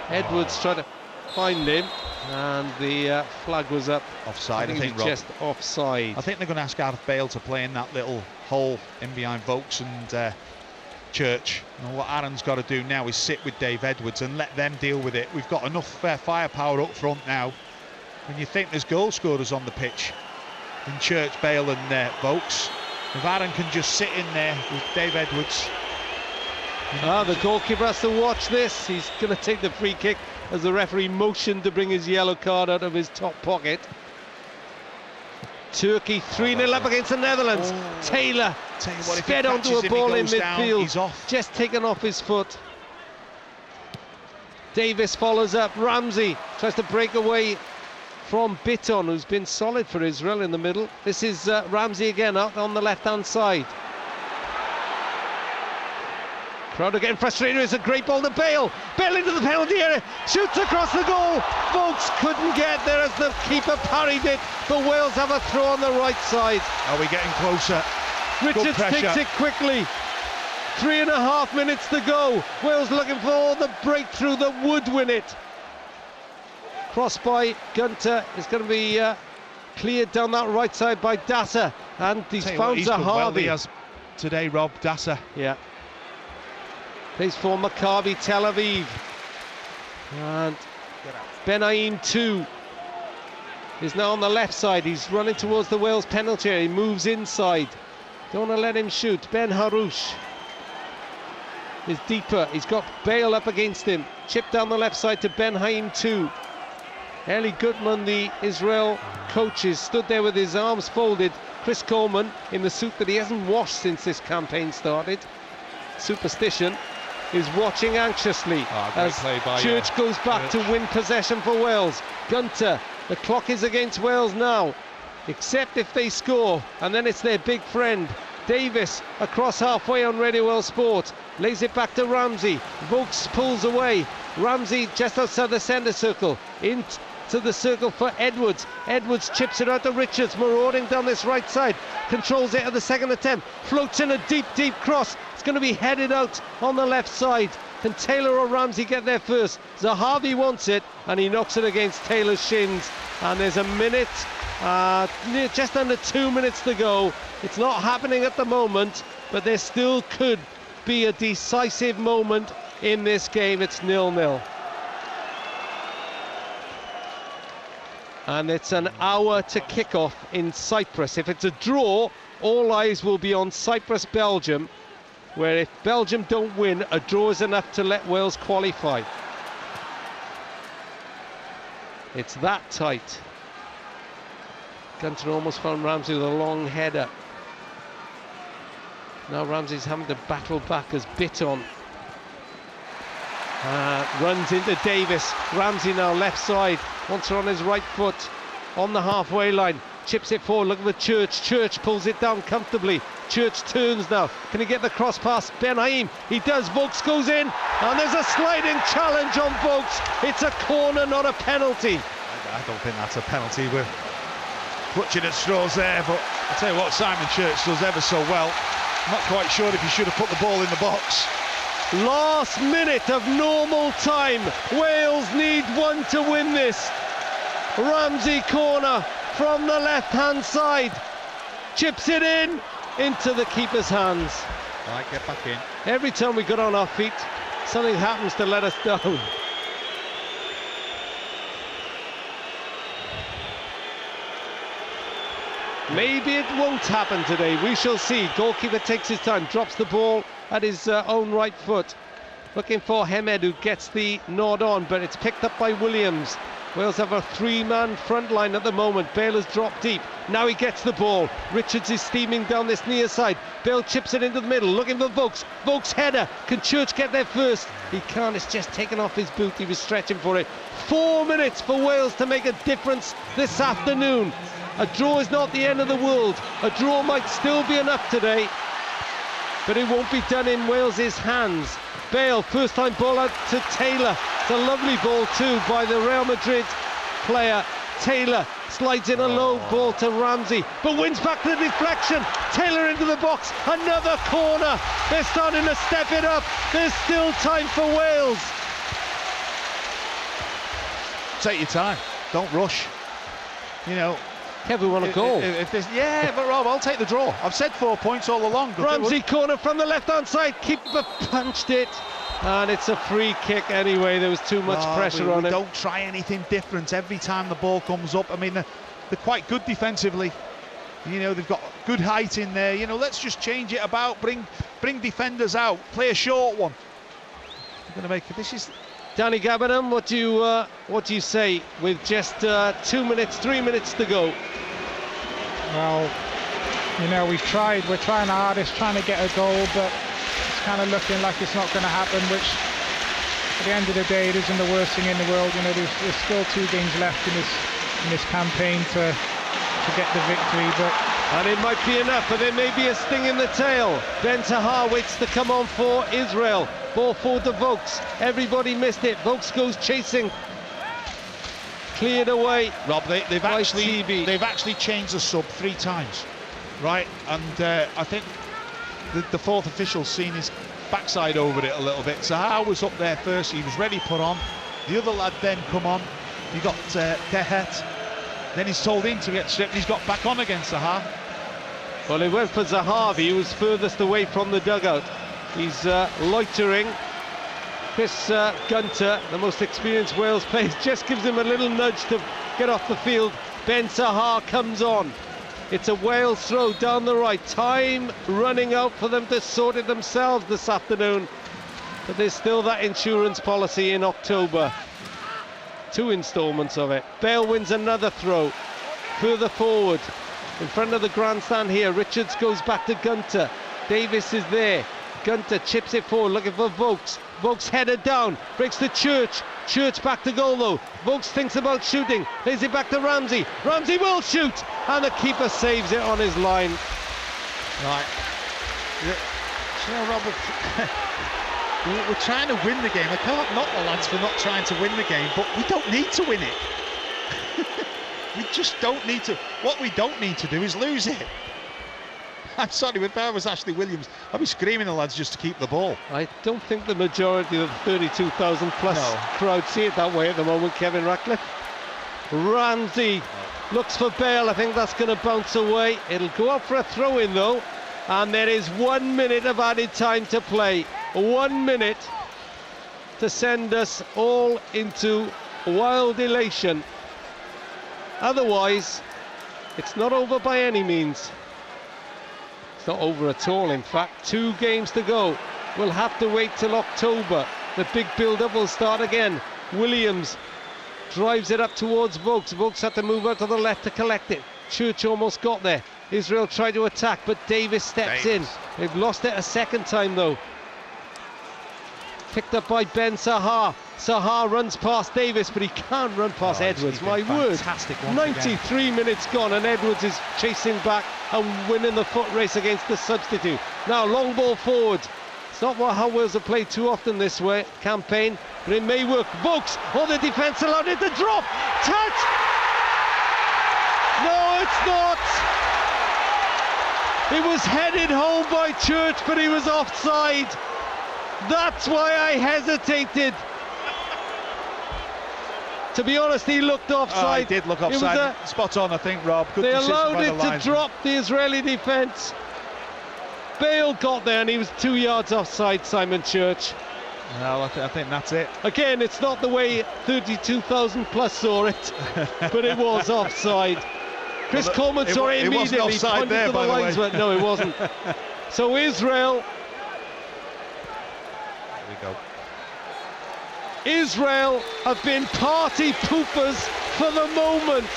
J: Edwards trying to find him, and the flag was up.
N: Offside, I think,
J: Rob. Just offside.
N: I think they're going to ask Gareth Bale to play in that little hole in behind Vokes and Church. And what Aaron's got to do now is sit with Dave Edwards and let them deal with it. We've got enough firepower up front now. When you think there's goal scorers on the pitch in Church, Bale and Vokes, if Aaron can just sit in there with Dave Edwards.
J: The goalkeeper has to watch this. He's going to take the free kick as the referee motioned to bring his yellow card out of his top pocket. Turkey 3-0 up against the Netherlands. Taylor sped onto a ball in midfield. He's off. Just taken off his foot. Davis follows up. Ramsey tries to break away from Bitton, who's been solid for Israel in the middle. This is Ramsey again out on the left-hand side. Crowd are getting frustrated. It's a great ball to Bale. Bale into the penalty area. Shoots across the goal. Vokes couldn't get there as the keeper parried it. But Wales have a throw on the right side.
N: Are we getting closer?
J: Richards takes it quickly. 3.5 minutes to go. Wales looking for the breakthrough that would win it. Cross by Gunter is going to be cleared down that right side by Dassa, and he's found Zahavi.
N: Well today, Rob, Dassa.
J: Yeah. Plays for Maccabi Tel Aviv. And Ben-Haim 2 is now on the left side. He's running towards the Wales penalty area. He moves inside. Don't want to let him shoot. Ben Harouche is deeper. He's got Bale up against him. Chip down the left side to Ben-Haim 2. Eli Gutman, the Israel coach, stood there with his arms folded. Chris Coleman in the suit that he hasn't washed since this campaign started. Superstition is watching anxiously as Church goes back to win possession for Wales. Gunter, the clock is against Wales now, except if they score, and then it's their big friend Davis across halfway on Radio World Sport. Lays it back to Ramsey. Vokes pulls away. Ramsey just outside the centre circle. Into the circle for Edwards. Edwards chips it out to Richards, marauding down this right side. Controls it at the second attempt. Floats in a deep, deep cross. It's going to be headed out on the left side. Can Taylor or Ramsey get there first? Zahavi wants it, and he knocks it against Taylor's shins. And there's a minute, just under 2 minutes to go. It's not happening at the moment, but there still could be a decisive moment in this game. It's 0-0. And it's an hour to kick off in Cyprus. If it's a draw, all eyes will be on Cyprus-Belgium, where if Belgium don't win, a draw is enough to let Wales qualify. It's that tight. Gunter almost found Ramsey with a long header. Now Ramsey's having to battle back as Bitton runs into Davis. Ramsey now left side, wants her on his right foot on the halfway line, chips it forward, looking for Church. Church pulls it down comfortably. Church turns now. Can he get the cross past Ben-Haim? He does. Vokes goes in. And there's a sliding challenge on Vokes. It's a corner, not a penalty.
N: I don't think that's a penalty. We're clutching at straws there, but I'll tell you what, Simon Church does ever so well. I'm not quite sure if he should have put the ball in the box.
J: Last minute of normal time. Wales need one to win this. Ramsey corner from the left-hand side. Chips it in into the keeper's hands.
N: Right, get back in.
J: Every time we get on our feet, something happens to let us down. Maybe it won't happen today. We shall see. Goalkeeper takes his time, drops the ball at his own right foot. Looking for Hemed, who gets the nod on, but it's picked up by Williams. Wales have a three-man front line at the moment. Bale has dropped deep. Now he gets the ball. Richards is steaming down this near side. Bale chips it into the middle, looking for Vokes. Vokes header. Can Church get there first? He can't. It's just taken off his boot. He was stretching for it. 4 minutes for Wales to make a difference this afternoon. A draw is not the end of the world. A draw might still be enough today, but it won't be done in Wales's hands. Bale, first time ball out to Taylor. It's a lovely ball too by the Real Madrid player. Taylor slides in a low ball to Ramsey, but wins back to the deflection. Taylor into the box, another corner. They're starting to step it up. There's still time for Wales.
N: Take your time, don't rush. You know,
J: Kevin won a goal.
N: If there's, yeah, but Rob, I'll take the draw. I've said 4 points all along.
J: Ramsey corner from the left-hand side. Keeper punched it, and it's a free kick anyway. There was too much pressure on him.
N: Don't try anything different every time the ball comes up. I mean, they're quite good defensively. You know, they've got good height in there. You know, let's just change it about. Bring defenders out. Play a short one. They're going to make it. This is.
J: Danny Gabbenham, what do you say with just 2 minutes, 3 minutes to go?
L: Well, you know, we're trying our hardest, trying to get a goal, but it's kind of looking like it's not going to happen, which at the end of the day, it isn't the worst thing in the world. You know, there's still 2 games left in this campaign to get the victory,
J: and it might be enough, but there may be a sting in the tail. Ben Tahar waits to come on for Israel. Ball forward to Vokes. Everybody missed it. Vokes goes chasing. Cleared away.
N: Rob, they've actually changed the sub 3 times, right? And I think the fourth official's seen his backside over it a little bit. Tahar was up there first. He was ready put on. The other lad then come on. You got Tehet. Then he's told in to get stripped. He's got back on against Zaha.
J: Well, he went for Zahavi, who was furthest away from the dugout. He's loitering. Chris Gunter, the most experienced Wales player, just gives him a little nudge to get off the field. Ben Tahar comes on. It's a Wales throw down the right. Time running out for them to sort it themselves this afternoon. But there's still that insurance policy in October. 2 instalments of it. Bale wins another throw. Further forward. In front of the grandstand here. Richards goes back to Gunter. Davis is there. Gunter chips it forward, looking for Vokes. Vokes headed down, breaks to Church. Church back to goal though. Vokes thinks about shooting, lays it back to Ramsey. Ramsey will shoot, and the keeper saves it on his line.
N: Right. You know, Robert, we're trying to win the game. I can't knock the lads for not trying to win the game, but we don't need to win it. We just don't need to. What we don't need to do is lose it. I'm sorry, if I was Ashley Williams, I'd be screaming at the lads just to keep the ball.
J: I don't think the majority of the 32,000 plus crowd see it that way at the moment, Kevin Ratcliffe. Ramsey looks for Bale. I think that's going to bounce away. It'll go up for a throw-in though, and there is 1 minute of added time to play. 1 minute to send us all into wild elation. Otherwise, it's not over by any means. It's not over at all, in fact. 2 games to go. We'll have to wait till October. The big build-up will start again. Williams drives it up towards Vokes. Vokes had to move out to the left to collect it. Church almost got there. Israel tried to attack, but Davis steps in. They've lost it a second time, though. Picked up by Ben Tahar. Tahar runs past Davis, but he can't run past Edwards. My word. 93 minutes gone, and Edwards is chasing back and winning the foot race against the substitute. Now long ball forward. not how Wales have played too often this way campaign, but it may work. Vokes, the defence allowed it to drop. Touch! No, it's not. It was headed home by Church, but he was offside. That's why I hesitated. To be honest, he looked offside.
N: He did look offside. Spot on, I think, Rob. Good
J: they
N: decision
J: allowed
N: by
J: it
N: the
J: to drop the Israeli defence. Bale got there and he was 2 yards offside, Simon Church.
N: Well, I think that's it.
J: Again, it's not the way 32,000 plus saw it, but it was offside. Chris Coleman saw it immediately.
N: It wasn't offside there, by the way.
J: No, it wasn't. So Israel.
N: There we go.
J: Israel have been party poopers for the moment.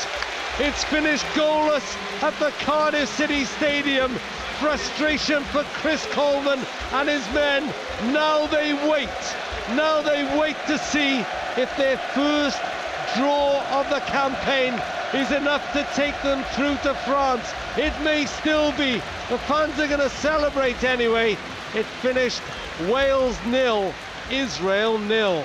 J: It's finished goalless at the Cardiff City Stadium. Frustration for Chris Coleman and his men. Now they wait. Now they wait to see if their first draw of the campaign is enough to take them through to France. It may still be. The fans are going to celebrate anyway. It finished Wales 0, Israel 0.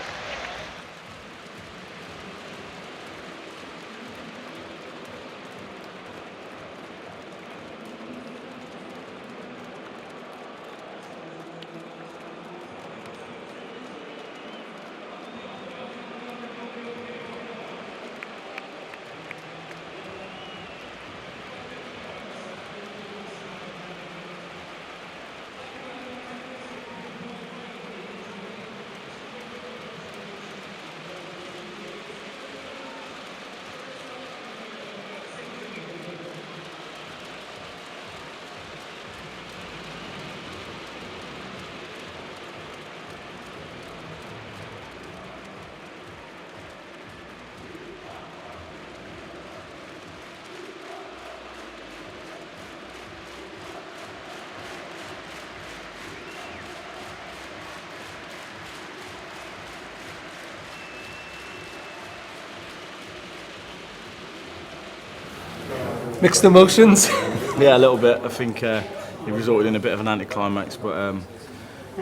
O: Mixed emotions?
G: Yeah, a little bit. I think it resulted in a bit of an anticlimax, but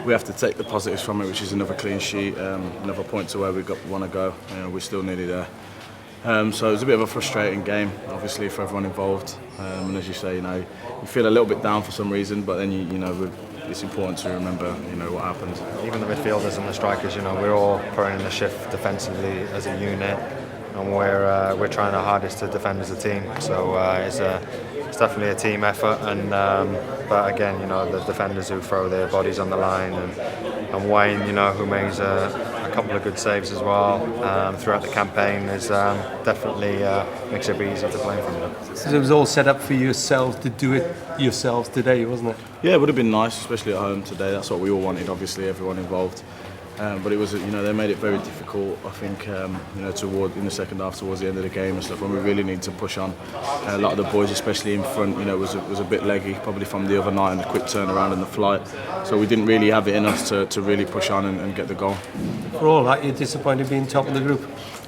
G: we have to take the positives from it, which is another clean sheet, another point to where we want to go. We're still nearly there. So it was a bit of a frustrating game, obviously, for everyone involved. And as you say, you feel a little bit down for some reason, but then it's important to remember, what happened.
B: Even the midfielders and the strikers, we're all putting in the shift defensively as a unit, and we're trying our hardest to defend as a team. So it's definitely a team effort, and but again, the defenders who throw their bodies on the line, and Wayne, who makes a couple of good saves as well throughout the campaign, is definitely makes it easy to play from them.
O: So it was all set up for yourselves to do it yourselves today, wasn't it?
G: Yeah, it would have been nice, especially at home today. That's what we all wanted, obviously, everyone involved. But it was, they made it very difficult. I think, in the second half, towards the end of the game and stuff, when we really need to push on. A lot of the boys, especially in front, was a bit leggy, probably from the other night and the quick turnaround and the flight. So we didn't really have it in us to really push on and get the goal.
O: For all that, you're disappointed being top of the group?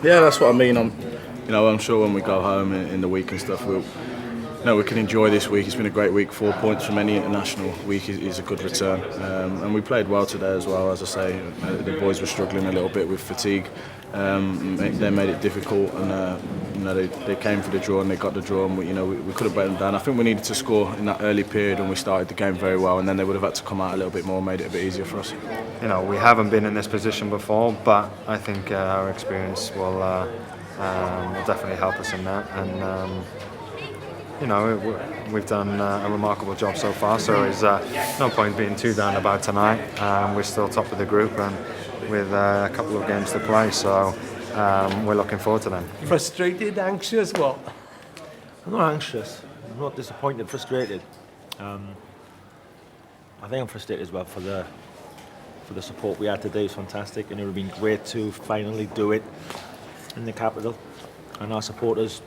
G: Yeah, that's what I mean. I'm sure when we go home in the week and stuff, we can enjoy this week. It's been a great week. 4 points from any international week is a good return. And we played well today as well. As I say, the boys were struggling a little bit with fatigue. They made it difficult, and they came for the draw and they got the draw. And we could have beaten them down. I think we needed to score in that early period, and we started the game very well. And then they would have had to come out a little bit more, made it a bit easier for us.
B: We haven't been in this position before, but I think our experience will definitely help us in that. And we've done a remarkable job so far, so there's no point being too down about tonight. We're still top of the group and with a couple of games to play, so we're looking forward to them.
O: Frustrated, anxious, what?
H: I'm not anxious. I'm not disappointed, frustrated. I think I'm frustrated as well for the support we had today. It's fantastic, and it would have been great to finally do it in the capital. And our supporters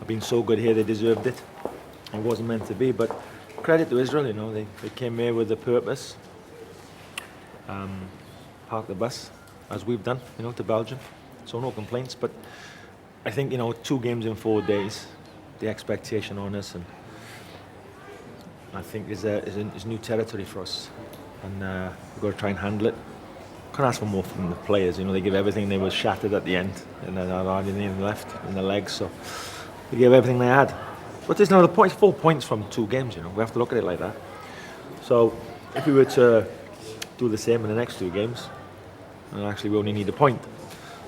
H: have been so good here, they deserved it. It wasn't meant to be, but credit to Israel, they came here with a purpose. Parked the bus, as we've done, to Belgium. So no complaints, but I think, 2 games in 4 days, the expectation on us, and I think is new territory for us. and we've got to try and handle it. Can't ask for more from the players. You know, they give everything. They were shattered at the end, and then hardly anything left in the legs. So they gave everything they had. But there's another point, 4 points from 2 games. You know, we have to look at it like that. So if we were to do the same in the next 2 games, and actually we only need a point.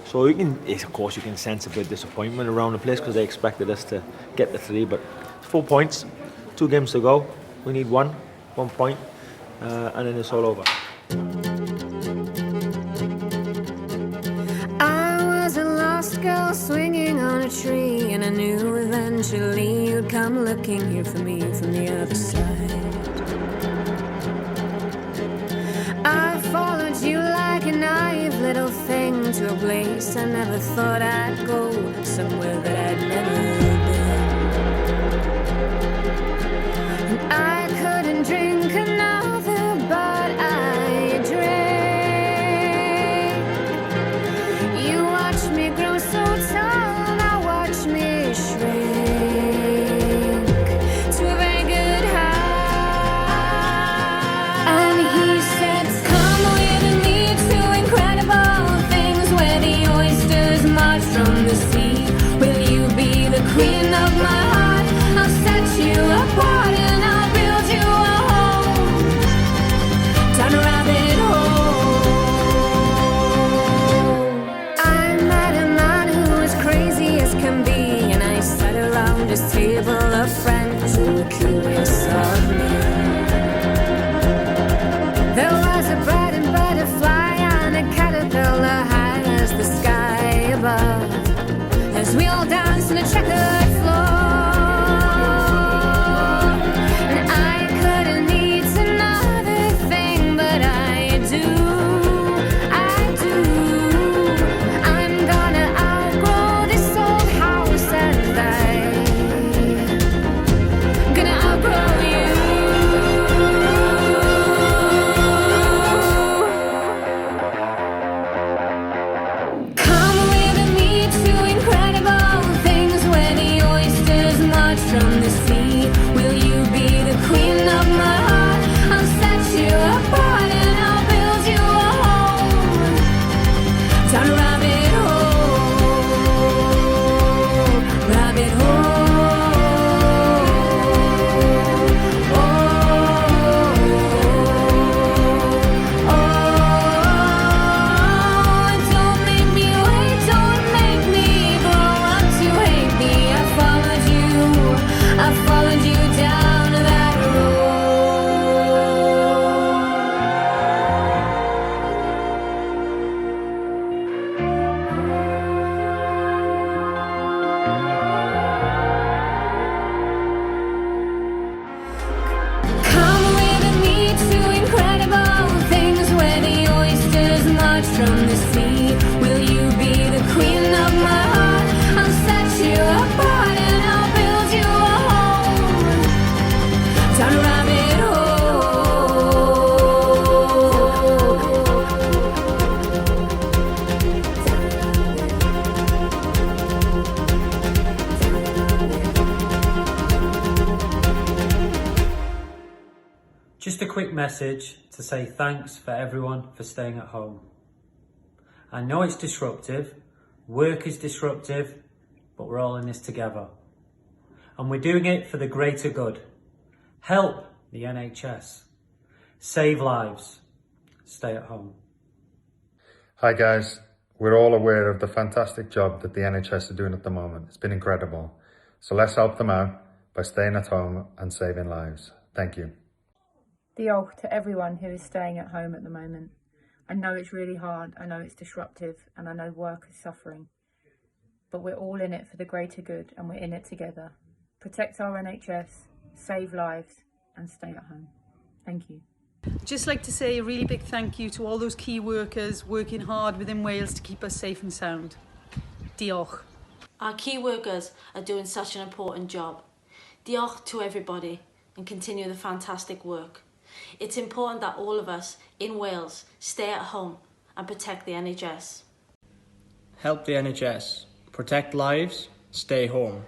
H: So of course, you can sense a bit of disappointment around the place because they expected us to get the 3, but 4 points, 2 games to go. We need 1 point, and then it's all over.
P: I was a lost girl swinging on a tree, and I knew eventually you'd come looking here for me from the other side. I followed you like a naive little thing to a place I never thought I'd go, somewhere that I'd never been. And I couldn't drink another, but I drank. You watched me grow so tall, now watch me shrink to a very good high. And he said, come with me to incredible things where the oysters march from the sea. Will you be the queen of my heart? I'll set you apart and I'll build you a home down a rabbit hole. I met a man who was crazy as can be, and I sat around his table of friends who were curious of me. There was a bread and butterfly and a caterpillar high as the sky above, as we all danced on a checkered floor. And I couldn't eat another thing, but I do. I'm gonna outgrow this old house, and I'm gonna outgrow you. Come with me to incredible things where the oysters march from the sea. Will you be the queen of my heart? I'll set you apart and I'll build you a home down a rabbit hole, rabbit don't make me wait, don't make me grow up to hate me. I followed you down that road. Come with me to incredible things where the oysters march from the sea. Will you be the queen of my heart? I'll set you apart and I'll build you a home down a rabbit hole.
A: Just a quick message to say thanks for everyone for staying at home. I know it's disruptive, work is disruptive, but we're all in this together. And we're doing it for the greater good. Help the NHS. Save lives. Stay at home.
B: Hi guys, we're all aware of the fantastic job that the NHS are doing at the moment. It's been incredible. So let's help them out by staying at home and saving lives. Thank you.
C: Diolch to everyone who is staying at home at the moment. I know it's really hard, I know it's disruptive, and I know work is suffering. But we're all in it for the greater good, and we're in it together. Protect our NHS, save lives, and stay at home. Thank you.
D: Just like to say a really big thank you to all those key workers working hard within Wales to keep us safe and sound. Diolch.
E: Our key workers are doing such an important job. Diolch to everybody and continue the fantastic work. It's important that all of us in Wales stay at home and protect the NHS.
F: Help the NHS. Protect lives. Stay home.